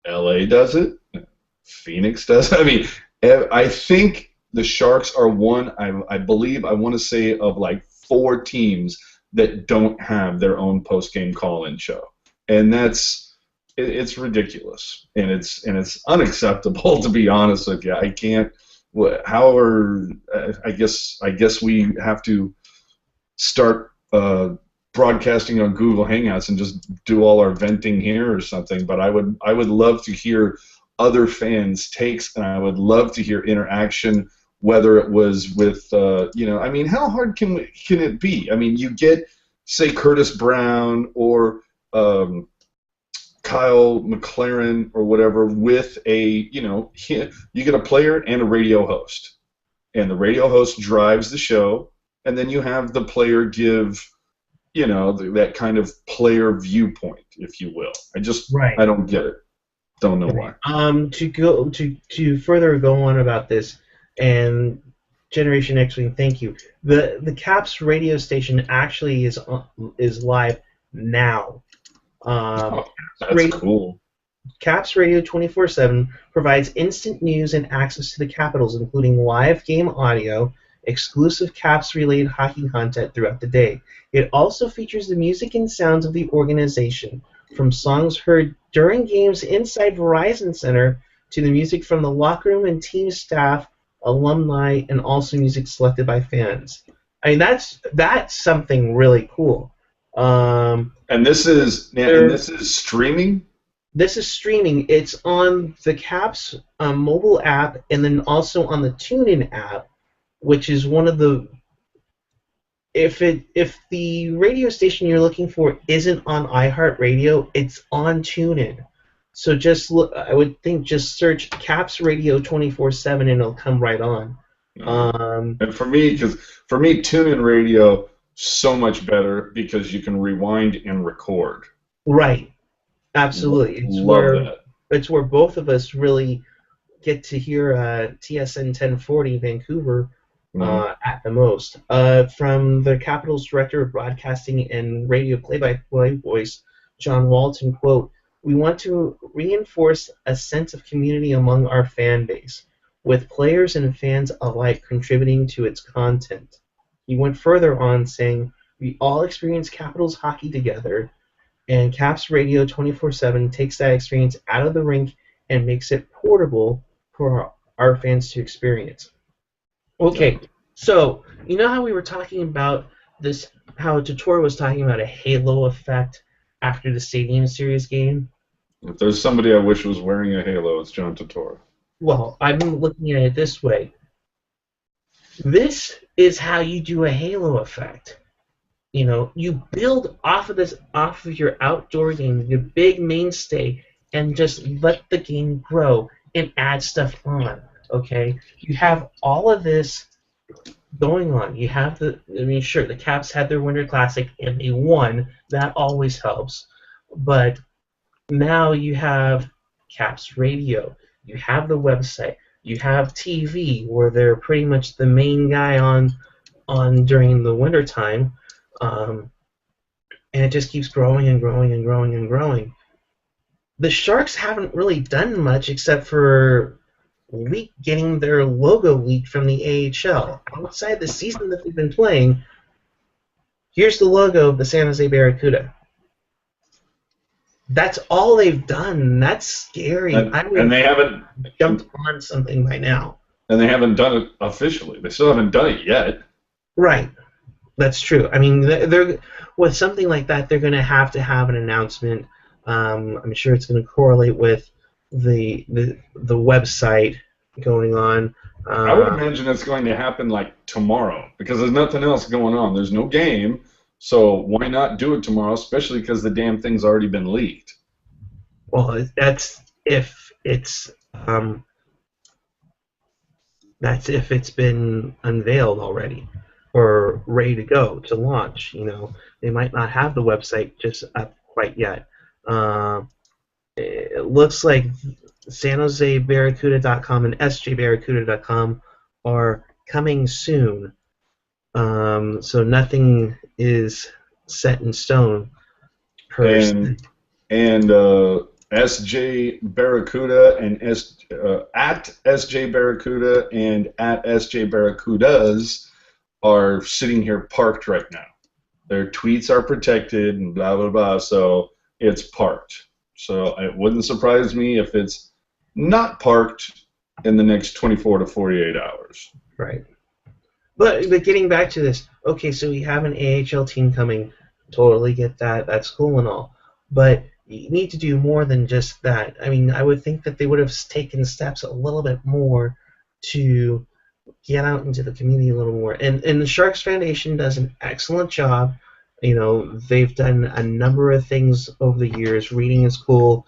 LA does it. Phoenix does it. I mean, I think the Sharks are one, I believe, I want to say, of like 4 teams that don't have their own post-game call-in show. And it's ridiculous. And it's unacceptable, to be honest with you. I can't, I guess we have to start broadcasting on Google Hangouts and just do all our venting here or something. But I would love to hear other fans' takes, and I would love to hear interaction, whether it was with I mean, how hard can it be? I mean, you get, say, Curtis Brown or Kyle McLaren or whatever with you get a player and a radio host, and the radio host drives the show, and then you have the player give that kind of player viewpoint, if you will. Right. I don't get it. Don't know why. To further go on about this, and Generation X-Wing, thank you. The Caps radio station actually is live now. That's cool. Caps Radio 24/7 provides instant news and access to the Capitals, including live game audio, exclusive Caps-related hockey content throughout the day. It also features the music and sounds of the organization, from songs heard during games inside Verizon Center to the music from the locker room and team staff, alumni, and also music selected by fans. I mean, that's something really cool. And this is streaming? This is streaming. It's on the Caps mobile app, and then also on the TuneIn app, which is one of the... If the radio station you're looking for isn't on iHeartRadio, it's on TuneIn. So just look. I would think just search Caps Radio 24/7 and it'll come right on. And for me, TuneIn Radio so much better because you can rewind and record. Right. Absolutely. It's where both of us really get to hear TSN 1040 Vancouver at the most. From the Capitals Director of Broadcasting and Radio Play-by-Play voice, John Walton, quote, "We want to reinforce a sense of community among our fan base, with players and fans alike contributing to its content." He went further on, saying, "We all experience Capitals hockey together, and Caps Radio 24/7 takes that experience out of the rink and makes it portable for our fans to experience." Okay, so you know how we were talking about this, how Totoro was talking about a halo effect after the Stadium Series game? If there's somebody I wish was wearing a halo, it's John Totoro. Well, I've been looking at it this way. This is how you do a halo effect. You build off of your outdoor game, your big mainstay, and just let the game grow and add stuff on. Okay, you have all of this going on. You have sure, the Caps had their Winter Classic and they won. That always helps. But now you have Caps Radio. You have the website. You have TV, where they're pretty much the main guy on during the winter time. And it just keeps growing and growing and growing and growing. The Sharks haven't really done much except for getting their logo leaked from the AHL. Outside the season that they've been playing, here's the logo of the San Jose Barracuda. That's all they've done. That's scary. And they haven't jumped on something by now. And they haven't done it officially. They still haven't done it yet. Right. That's true. I mean, they're with something like that, they're going to have an announcement. I'm sure it's going to correlate with the website going on. I would imagine it's going to happen like tomorrow because there's nothing else going on. There's no game, so why not do it tomorrow? Especially because the damn thing's already been leaked. Well, that's if it's been unveiled already or ready to go to launch. They might not have the website just up quite yet. It looks like SanJoseBarracuda.com and SJBarracuda.com are coming soon. So nothing is set in stone per se. And SJ Barracuda and at SJ Barracuda and at SJ Barracudas are sitting here parked right now. Their tweets are protected and blah blah blah, so it's parked. So it wouldn't surprise me if it's not parked in the next 24 to 48 hours. Right. But getting back to this, okay, so we have an AHL team coming. Totally get that. That's cool and all. But you need to do more than just that. I mean, I would think that they would have taken steps a little bit more to get out into the community a little more. And the Sharks Foundation does an excellent job. You know, they've done a number of things over the years. Reading is cool.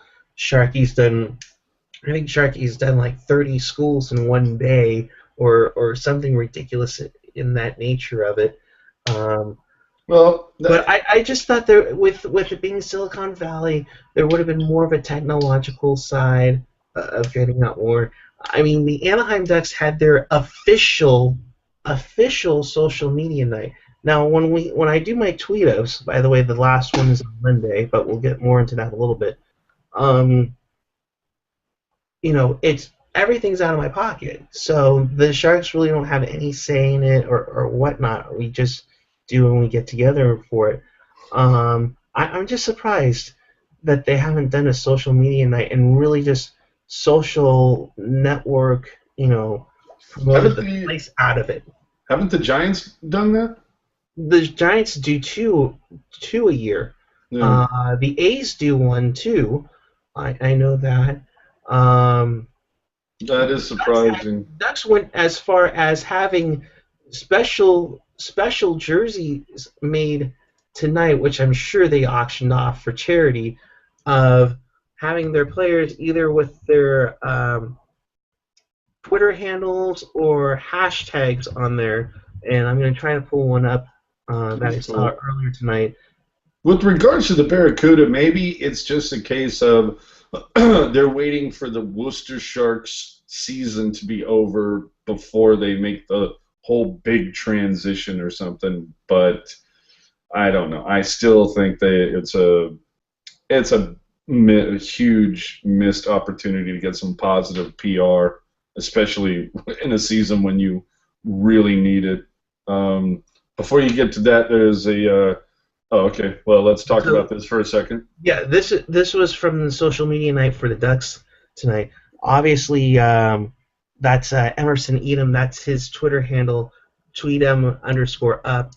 I think Sharky's done like 30 schools in one day or something ridiculous in that nature of it. But I just thought there, with it being Silicon Valley, there would have been more of a technological side of getting out more. I mean, the Anaheim Ducks had their official social media night. Now, when I do my tweetos, by the way, the last one is on Monday, but we'll get more into that a little bit. You know, everything's out of my pocket, so the Sharks really don't have any say in it or whatnot. We just do when we get together for it. I'm just surprised that they haven't done a social media night and really just social network, you know, promoted the place out of it. Haven't the Giants done that? The Giants do two a year. Yeah. The A's do one too. I know that. That is surprising. Ducks went as far as having special jerseys made tonight, which I'm sure they auctioned off for charity, of having their players either with their Twitter handles or hashtags on there. And I'm going to try to pull one up that I saw earlier tonight. With regards to the Barracuda, maybe it's just a case of they're waiting for the Worcester Sharks season to be over before they make the whole big transition or something. But I don't know. I still think it's a huge missed opportunity to get some positive PR, especially in a season when you really need it. Before you get to that, there's a okay. Well, let's talk about this for a second. Yeah, this was from the social media night for the Ducks tonight. Obviously, that's Emerson Edom. That's his Twitter handle, tweetum_up.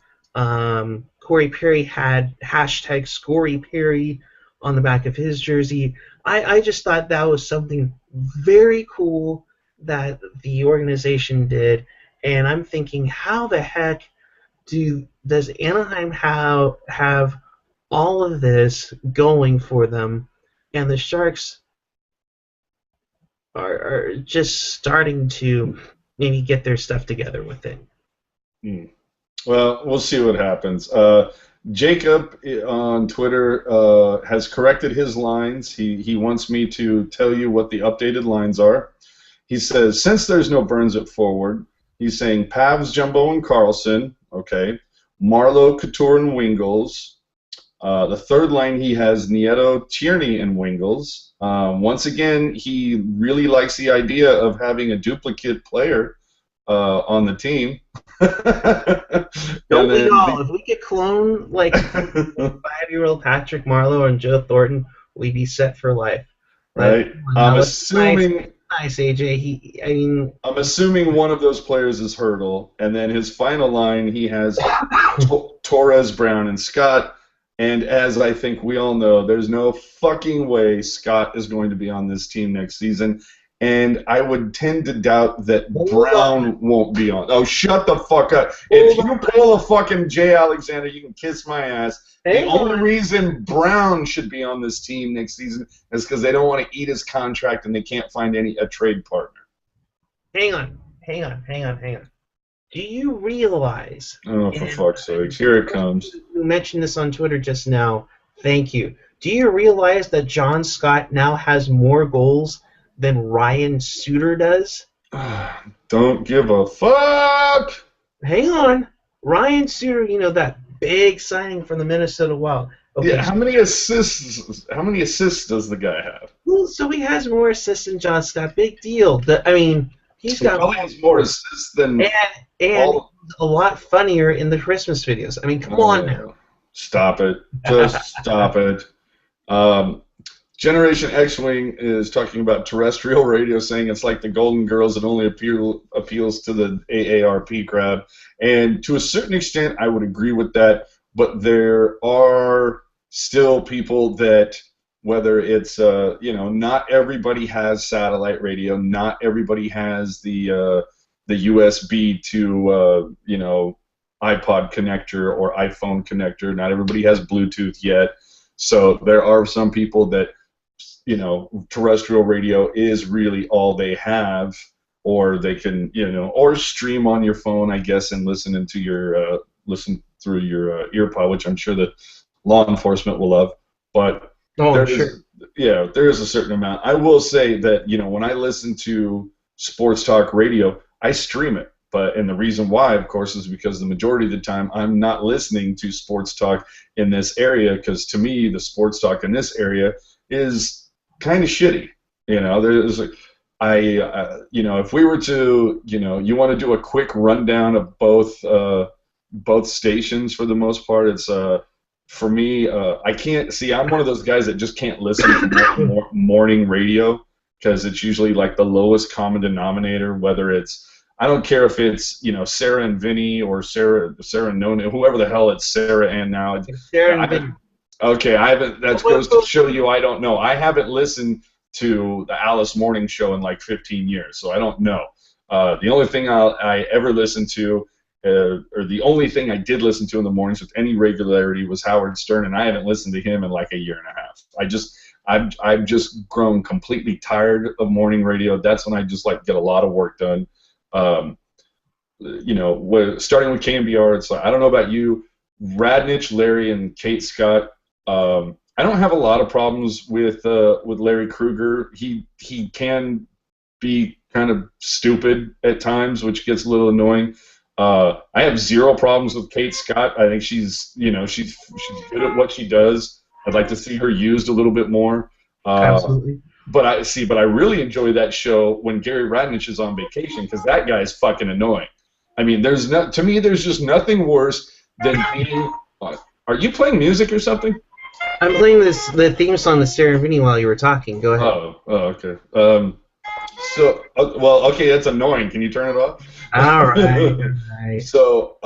Corey Perry had hashtag Scory Perry on the back of his jersey. I just thought that was something very cool that the organization did, and I'm thinking, how the heck does Anaheim have all of this going for them, and the Sharks are just starting to maybe get their stuff together with it? Well, we'll see what happens. Jacob on Twitter has corrected his lines. He wants me to tell you what the updated lines are. He says, since there's no Burns at forward, he's saying Pavs, Jumbo, and Carlson. Okay. Marlowe, Couture, and Wingles. The third line, he has Nieto, Tierney, and Wingles. Once again, he really likes the idea of having a duplicate player on the team. Don't we all? If we could clone like 5-year-old Patrick Marlowe and Joe Thornton, we'd be set for life. Right. I'm assuming. Nice, AJ. I'm assuming one of those players is Hurdle, and then his final line, he has Torres, Brown, and Scott. And as I think we all know, there's no fucking way Scott is going to be on this team next season. And I would tend to doubt that Brown won't be on. Oh, shut the fuck up. If you pull a fucking Jay Alexander, you can kiss my ass. The only reason Brown should be on this team next season is because they don't want to eat his contract and they can't find a trade partner. Hang on. Do you realize... Oh, for fuck's sakes. Here it comes. You mentioned this on Twitter just now. Thank you. Do you realize that John Scott now has more goals than Ryan Suter does? Don't give a fuck. Hang on. Ryan Suter, that big signing from the Minnesota Wild. Okay, Yeah, how many assists? How many assists does the guy have? well, so he has more assists than John Scott. Big deal. He's He got probably has more assists than and all. a lot funnier in the Christmas videos. I mean, come on now. Stop it. Just stop it. Generation X-Wing is talking about terrestrial radio, saying it's like the Golden Girls. It only appeals to the AARP crowd. And to a certain extent, I would agree with that. But there are still people that, whether it's, not everybody has satellite radio. Not everybody has the USB to, iPod connector or iPhone connector. Not everybody has Bluetooth yet. So there are some people that, terrestrial radio is really all they have, or they can, or stream on your phone, I guess, and listen through your earpod, which I'm sure that law enforcement will love. But there is a certain amount. I will say that, when I listen to sports talk radio, I stream it. And the reason why, of course, is because the majority of the time I'm not listening to sports talk in this area, because to me the sports talk in this area is kind of shitty. If we were to, you want to do a quick rundown of both stations for the most part, it's for me, I can't see. I'm one of those guys that just can't listen to morning radio, because it's usually like the lowest common denominator, whether it's, I don't care if it's, Sarah and Vinny or Sarah and Nona, whoever the hell it's Sarah and now. Sarah and Vinny. Okay, I haven't. That goes to show you I don't know. I haven't listened to the Alice Morning Show in like 15 years, so I don't know. The only thing I ever listened to, or the only thing I did listen to in the mornings with any regularity, was Howard Stern, and I haven't listened to him in like a year and a half. I've just grown completely tired of morning radio. That's when I just get a lot of work done. Starting with KMBR, it's like, I don't know about you, Radnich, Larry, and Kate Scott. I don't have a lot of problems with Larry Krueger. He can be kind of stupid at times, which gets a little annoying. I have zero problems with Kate Scott. I think she's good at what she does. I'd like to see her used a little bit more. Absolutely. But I really enjoy that show when Gary Radnich is on vacation, because that guy is fucking annoying. I mean, there's just nothing worse than being. Are you playing music or something? I'm playing the theme song to Sarah and Vinny while you were talking. Go ahead. Oh, okay. Okay, that's annoying. Can you turn it off? All right. So,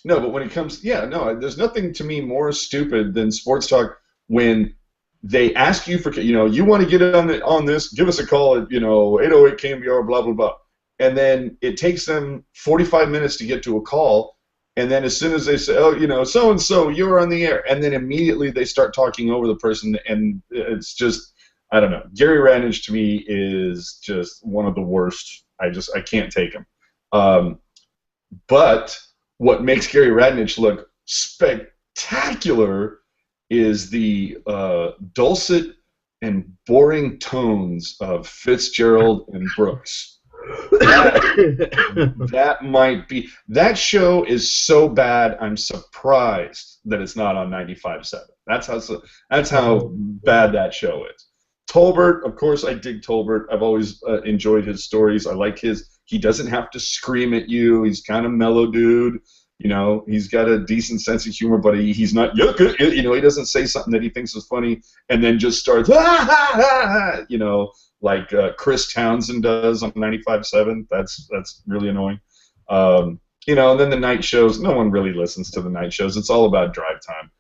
no, but when it comes, there's nothing to me more stupid than sports talk when they ask you for, you want to get on this, give us a call at, 808 KMBR, blah, blah, blah. And then it takes them 45 minutes to get to a call. And then as soon as they say, so-and-so, you're on the air. And then immediately they start talking over the person. And it's just, I don't know. Gary Radnich to me is just one of the worst. I can't take him. But what makes Gary Radnich look spectacular is the dulcet and boring tones of Fitzgerald and Brooks. That might be. That show is so bad, I'm surprised that it's not on 95.7. That's how bad that show is. Tolbert, of course, I dig Tolbert. I've always enjoyed his stories. I like he doesn't have to scream at you. He's kind of mellow dude. He's got a decent sense of humor, but he's not, he doesn't say something that he thinks is funny and then just starts, like Chris Townsend does on 95.7. That's really annoying. And then the night shows, no one really listens to the night shows. It's all about drive time.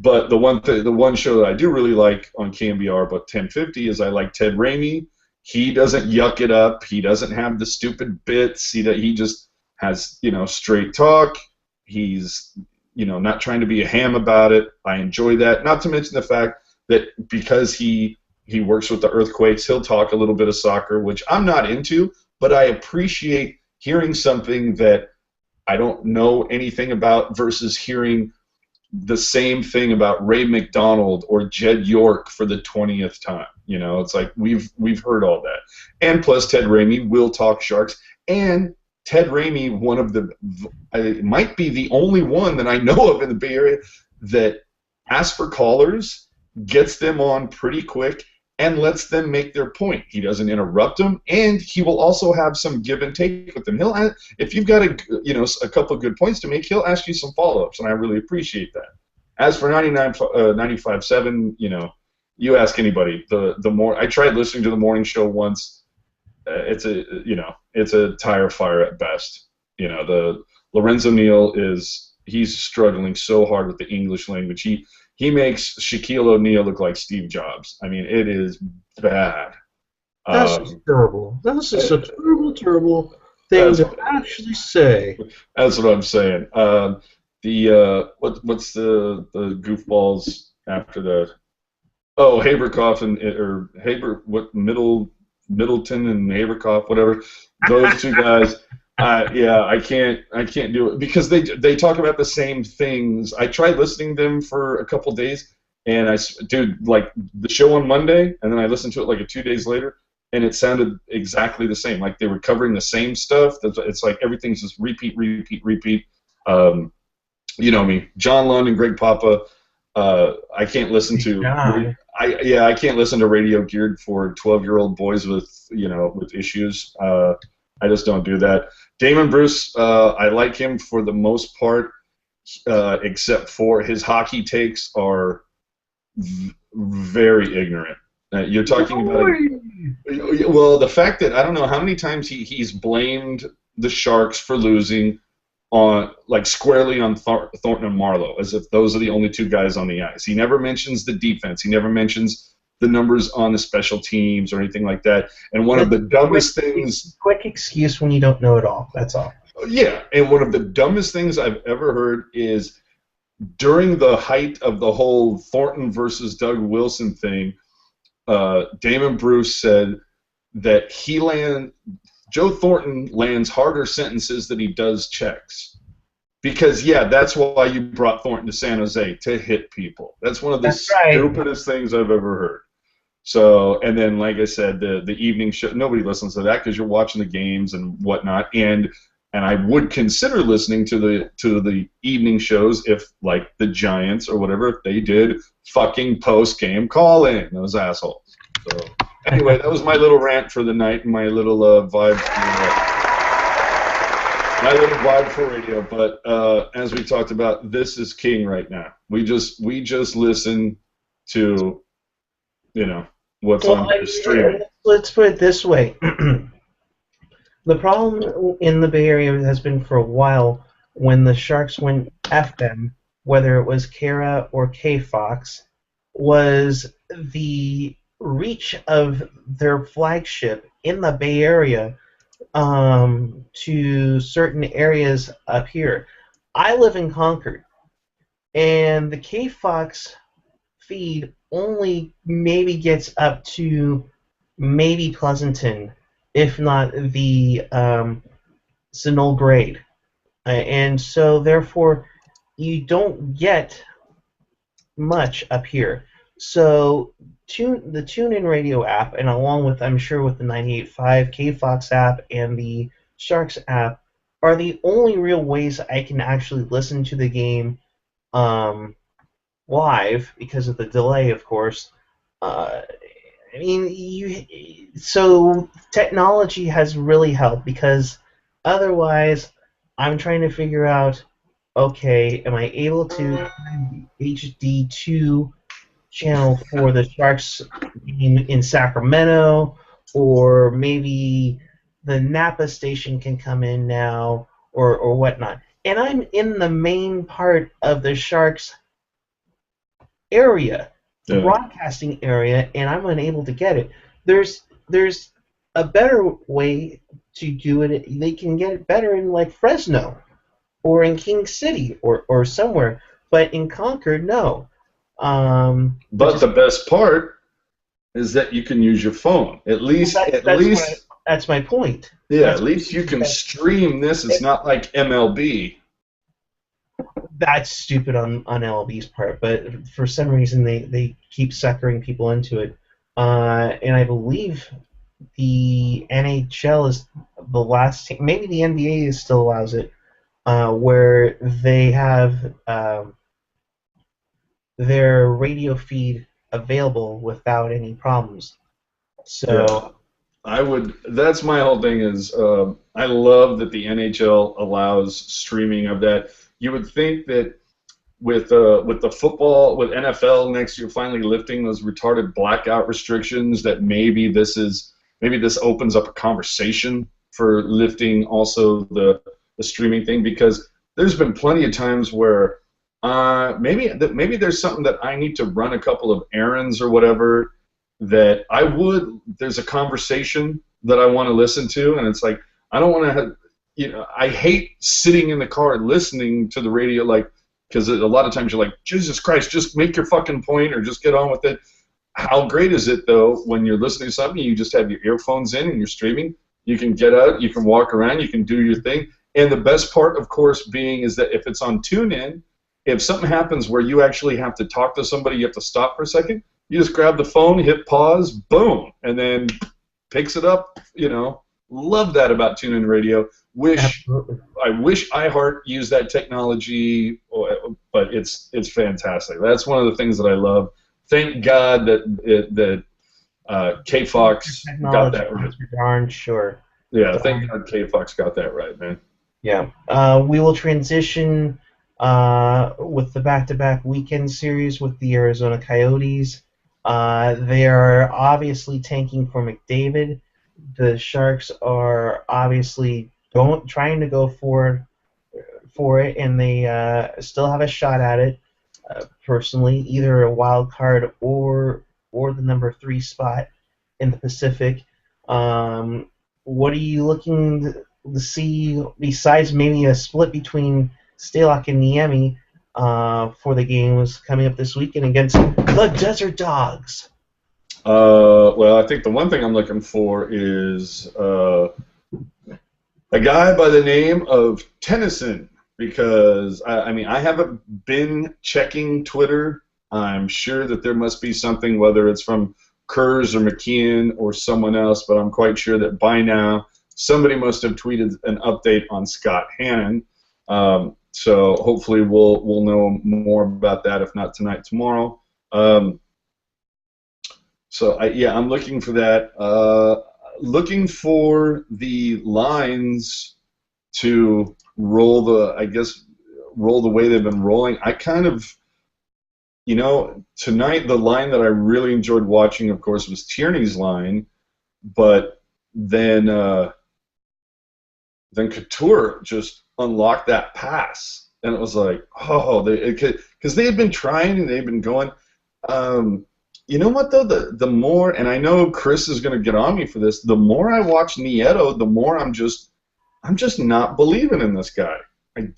But the one show that I do really like on KMBR, but 1050, is I like Ted Ramey. He doesn't yuck it up. He doesn't have the stupid bits. He just has, straight talk. He's, not trying to be a ham about it. I enjoy that. Not to mention the fact that because he works with the Earthquakes, he'll talk a little bit of soccer, which I'm not into, but I appreciate hearing something that I don't know anything about versus hearing the same thing about Ray McDonald or Jed York for the 20th time. You know, it's like we've heard all that. And plus Ted Ramey will talk Sharks. And Ted Ramey, one of the, might be the only one that I know of in the Bay Area that asks for callers, gets them on pretty quick, and lets them make their point. He doesn't interrupt them, and he will also have some give and take with them. He'll, if you've got a couple of good points to make, he'll ask you some follow-ups, and I really appreciate that. As for 95.7, you know, you ask anybody. The more I tried listening to the morning show once, it's a tire fire at best. You know, the Lorenzo Neal he's struggling so hard with the English language. He makes Shaquille O'Neal look like Steve Jobs. I mean, it is bad. That's just terrible. That's just a terrible, terrible thing to actually say. That's what I'm saying. What's the goofballs after the? Oh, Haberkoff Middleton and Haberkoff, whatever. Those two guys. Yeah, I can't do it because they talk about the same things. I tried listening to them for a couple days, and like the show on Monday, and then I listened to it like 2 days later, and it sounded exactly the same. Like they were covering the same stuff. It's like everything's just repeat. You know me, John Lund and Greg Papa. I can't listen to. I can't listen to radio geared for 12-year-old boys with issues. I just don't do that. Damon Bruce, I like him for the most part, except for his hockey takes are very ignorant. You're talking about the fact that I don't know how many times he's blamed the Sharks for losing on squarely on Thornton and Marleau, as if those are the only two guys on the ice. He never mentions the defense. He never mentions the numbers on the special teams or anything like that. And one of the dumbest things... Quick excuse when you don't know it all. That's all. Yeah, and one of the dumbest things I've ever heard is during the height of the whole Thornton versus Doug Wilson thing, Damon Bruce said that Joe Thornton lands harder sentences than he does checks. Because, that's why you brought Thornton to San Jose, to hit people. That's one of the stupidest things I've ever heard. So, and then, like I said, the evening show, nobody listens to that because you're watching the games and whatnot. And I would consider listening to the evening shows if, like, the Giants or whatever, if they did fucking post-game call-in, those assholes. So, anyway, that was my little rant for the night and my little vibe. My little vibe for radio, but as we talked about, this is king right now. We just listen to, what's on the stream. Let's put it this way: the problem in the Bay Area has been for a while when the Sharks went FM, whether it was Kara or K-Fox, was the reach of their flagship in the Bay Area to certain areas up here. I live in Concord, and the K-Fox feed only maybe gets up to maybe Pleasanton, if not the Sunol grade. And so, therefore, you don't get much up here. So the TuneIn Radio app, and along with, I'm sure, with the 98.5 K-Fox app and the Sharks app, are the only real ways I can actually listen to the game live, because of the delay, of course. So technology has really helped, because otherwise I'm trying to figure out, okay, am I able to find the HD2 channel for the Sharks in Sacramento, or maybe the Napa station can come in now, or whatnot. And I'm in the main part of the Sharks area, the broadcasting area, and I'm unable to get it. There's a better way to do it. They can get it better in, like, Fresno or in King City or somewhere, but in Concord, no. But the best part is that you can use your phone. At least that's my point. Yeah, at least you can stream this. It's not like MLB. That's stupid on MLB's part, but for some reason they keep suckering people into it. And I believe the NHL is the last team, maybe the NBA still allows it, where they have their radio feed available without any problems. Yeah, So I would. That's my whole thing. Is I love that the NHL allows streaming of that. You would think that with the football with NFL next year finally lifting those retarded blackout restrictions, that maybe this opens up a conversation for lifting also the streaming thing, because there's been plenty of times where maybe there's something that I need to run a couple of errands or whatever, that there's a conversation that I want to listen to, and it's like I don't want to have, I hate sitting in the car listening to the radio, like, because a lot of times you're like, Jesus Christ, just make your fucking point or just get on with it. How great is it, though, when you're listening to something, you just have your earphones in and you're streaming. You can get out, you can walk around, you can do your thing. And the best part, of course, being is that if it's on TuneIn, if something happens where you actually have to talk to somebody, you have to stop for a second, you just grab the phone, hit pause, boom, and then picks it up. Love that about TuneIn Radio. I wish iHeart used that technology, but it's fantastic. That's one of the things that I love. Thank God that K-Fox got that right. Darn sure. Yeah, thank God K-Fox got that right, man. Yeah. We will transition with the back-to-back weekend series with the Arizona Coyotes. They are obviously tanking for McDavid. The Sharks are obviously trying to go for it, and they still have a shot at it. Personally, either a wild card or the number 3 spot in the Pacific. What are you looking to see besides maybe a split between Stalock and Niemi for the games coming up this weekend against the Desert Dogs? Well, I think the one thing I'm looking for is a guy by the name of Tennyson, because I haven't been checking Twitter. I'm sure that there must be something, whether it's from Kurz or McKeon or someone else, but I'm quite sure that by now somebody must have tweeted an update on Scott Hannon. So hopefully we'll know more about that, if not tonight, tomorrow. I'm looking for that. Looking for the lines to roll the way they've been rolling. I kind of, tonight the line that I really enjoyed watching, of course, was Tierney's line, but then Couture just unlocked that pass, and it was like, because they had been trying and they've been going. You know what, though? The more, and I know Chris is going to get on me for this, the more I watch Nieto, the more I'm just not believing in this guy. I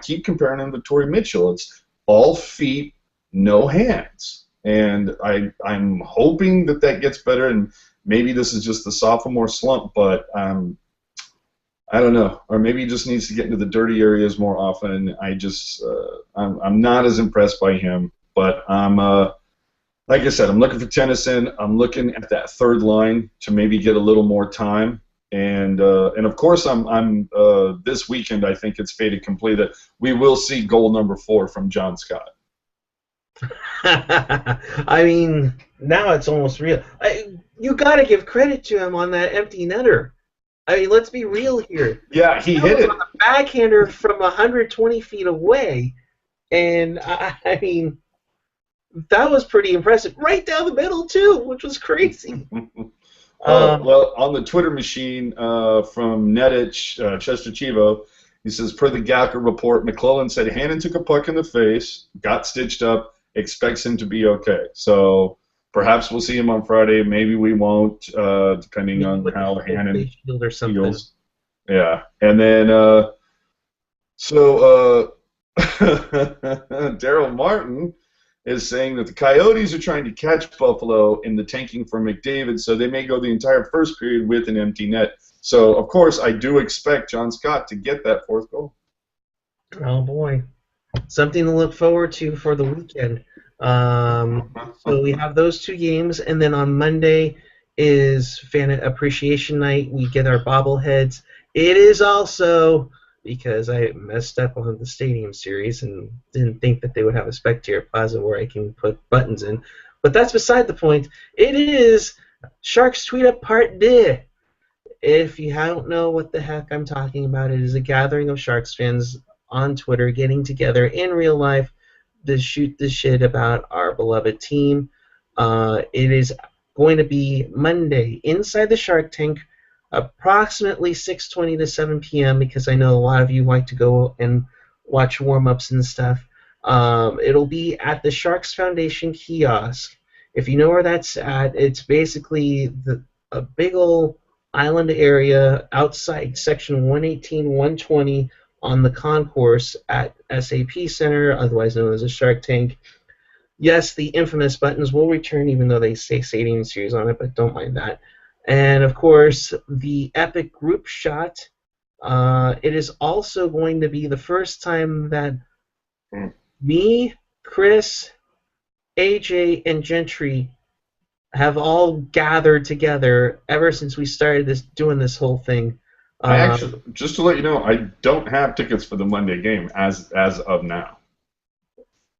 keep comparing him to Torrey Mitchell. It's all feet, no hands. And I'm hoping that gets better, and maybe this is just the sophomore slump, but I don't know. Or maybe he just needs to get into the dirty areas more often. I'm not as impressed by him, but like I said, I'm looking for Tennyson. I'm looking at that third line to maybe get a little more time, and of course, I'm this weekend. I think it's fated complete that we will see goal number 4 from John Scott. I mean, now it's almost real. You got to give credit to him on that empty netter. I mean, let's be real here. Yeah, he hit it on a backhander from 120 feet away, and I mean, that was pretty impressive. Right down the middle, too, which was crazy. Well, on the Twitter machine from Nedich, Chester Chivo, he says, per the Gacker report, McClellan said Hannon took a puck in the face, got stitched up, expects him to be okay. So perhaps we'll see him on Friday. Maybe we won't, depending on how Hannon feels. Yeah. And then, Daryl Martin is saying that the Coyotes are trying to catch Buffalo in the tanking for McDavid, so they may go the entire first period with an empty net. So, of course, I do expect John Scott to get that 4th goal. Oh boy, something to look forward to for the weekend. So we have those two games, and then on Monday is Fan Appreciation Night. We get our bobbleheads. It is also because I messed up on the Stadium Series and didn't think that they would have a Spectator Plaza where I can put buttons in. But that's beside the point. It is Sharks Tweet Up Part D. If you don't know what the heck I'm talking about, it is a gathering of Sharks fans on Twitter getting together in real life to shoot the shit about our beloved team. It is going to be Monday inside the Shark Tank, approximately 6:20 to 7 p.m. because I know a lot of you like to go and watch warm-ups and stuff. It'll be at the Sharks Foundation kiosk. If you know where that's at, it's basically a big old island area outside section 118, 120 on the concourse at SAP Center, otherwise known as the Shark Tank. Yes, the infamous buttons will return, even though they say Stadium Series on it, but don't mind that. And of course, the epic group shot. It is also going to be the first time that me, Chris, AJ, and Gentry have all gathered together ever since we started doing this whole thing. I actually, just to let you know, I don't have tickets for the Monday game as of now.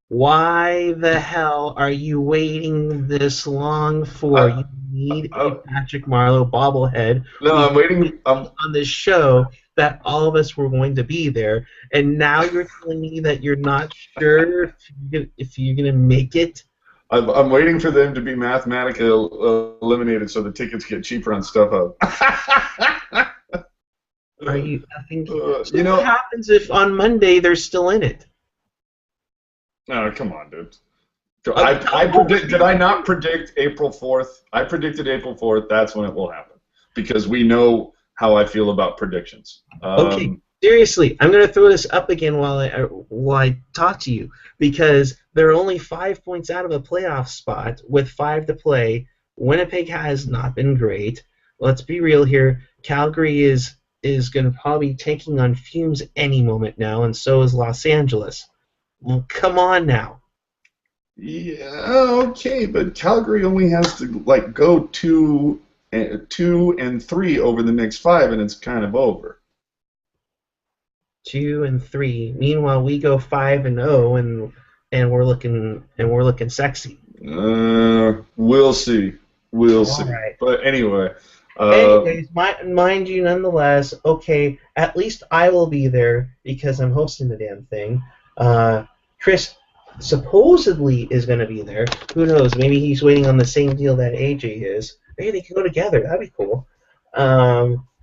Why the hell are you waiting this long for? You need a Patrick Marleau bobblehead. No, I'm waiting. On this show that all of us were going to be there, and now you're telling me that you're not sure if you're gonna make it. I'm waiting for them to be mathematically eliminated so the tickets get cheaper on StubHub. Are you effing? What happens if on Monday they're still in it? No, come on, dude. Did I not predict April 4th? I predicted April 4th. That's when it will happen because we know how I feel about predictions. Okay, seriously, I'm going to throw this up again while I talk to you because they're only 5 points out of a playoff spot with 5 to play. Winnipeg has not been great. Let's be real here. Calgary is going to probably be taking on fumes any moment now, and so is Los Angeles. Well, come on now. Yeah, okay, but Calgary only has to go 2 and 3 over the next 5, and it's kind of over. 2 and 3. Meanwhile, we go 5-0, and we're looking sexy. We'll see. We'll see. Right. But anyway. Anyways, mind you, nonetheless, okay, at least I will be there because I'm hosting the damn thing. Chris supposedly is going to be there. Who knows? Maybe he's waiting on the same deal that AJ is. Maybe they can go together. That'd be cool.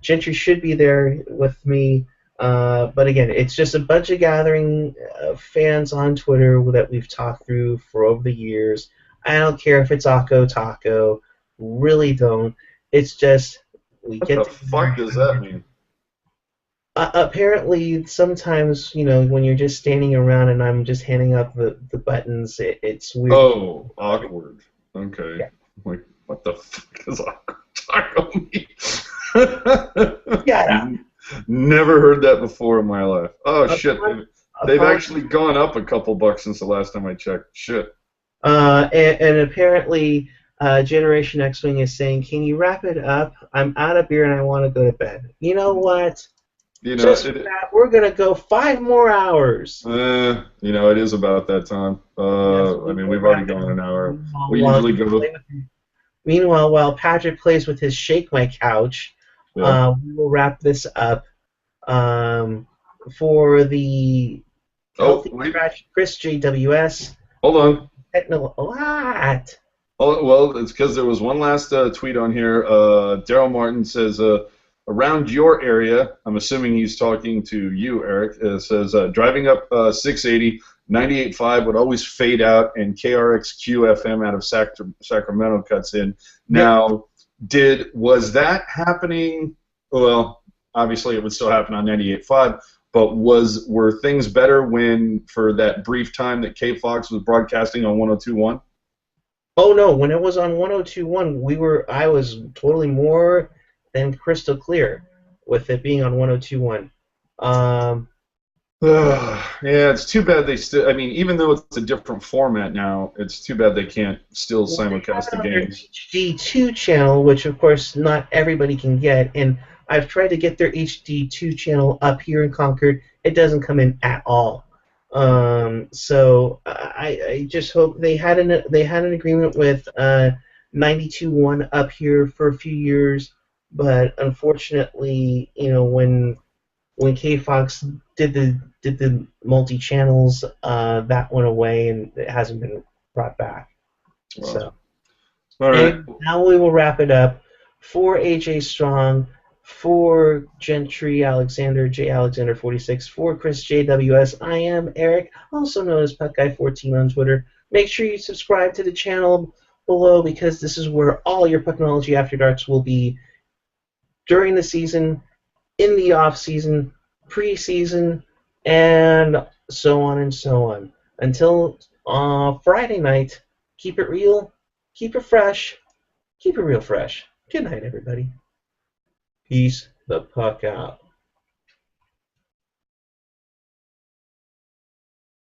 Gentry should be there with me. But again, it's just a bunch of gathering fans on Twitter that we've talked through for over the years. I don't care if it's Akko Taco. Really don't. It's just we what get. What the fuck does that mean? Apparently, sometimes when you're just standing around and I'm just handing out the buttons, it's weird. Oh, awkward. Okay. Yeah. Like, what the fuck does Akko Taco mean? Yeah. Never heard that before in my life. Oh shit! They've actually gone up a couple bucks since the last time I checked. Shit. And apparently, Generation X-Wing is saying, "Can you wrap it up? I'm out of beer and I want to go to bed." You know what? We're gonna go 5 more hours. It is about that time. We've already gone an hour. We usually go. Meanwhile, while Patrick plays with his Shake My Couch, we will wrap this up for the Chris JWS. Hold on. What? Oh, well, it's because there was one last tweet on here. Daryl Martin says, around your area, I'm assuming he's talking to you, Eric, says, driving up 680, 98.5 would always fade out, and KRXQ FM out of Sacramento cuts in. Now, was that happening? Well, obviously it would still happen on 98.5, but were things better for that brief time that K-Fox was broadcasting on 102.1? Oh no! When it was on 102.1, I was totally more than crystal clear with it being on 102.1. Yeah, it's too bad they still. I mean, even though it's a different format now, it's too bad they can't still Well, they have simulcast it the on their games. HD2 channel, which of course not everybody can get, and I've tried to get their HD2 channel up here in Concord. It doesn't come in at all. So I just hope they had an agreement with 92.1 up here for a few years, but unfortunately, when K Fox did the multi channels, that went away and it hasn't been brought back. Well, So. all right. And now we will wrap it up. For AJ Strong, for Gentry Alexander, J Alexander 46, for Chris JWS, I am Eric, also known as PuckGuy14 on Twitter. Make sure you subscribe to the channel below because this is where all your Pucknology After Darks will be during the season, in the off season, preseason, and so on and so on. Until Friday night, keep it real, keep it fresh. Keep it real fresh. Good night, everybody. Peace the puck out.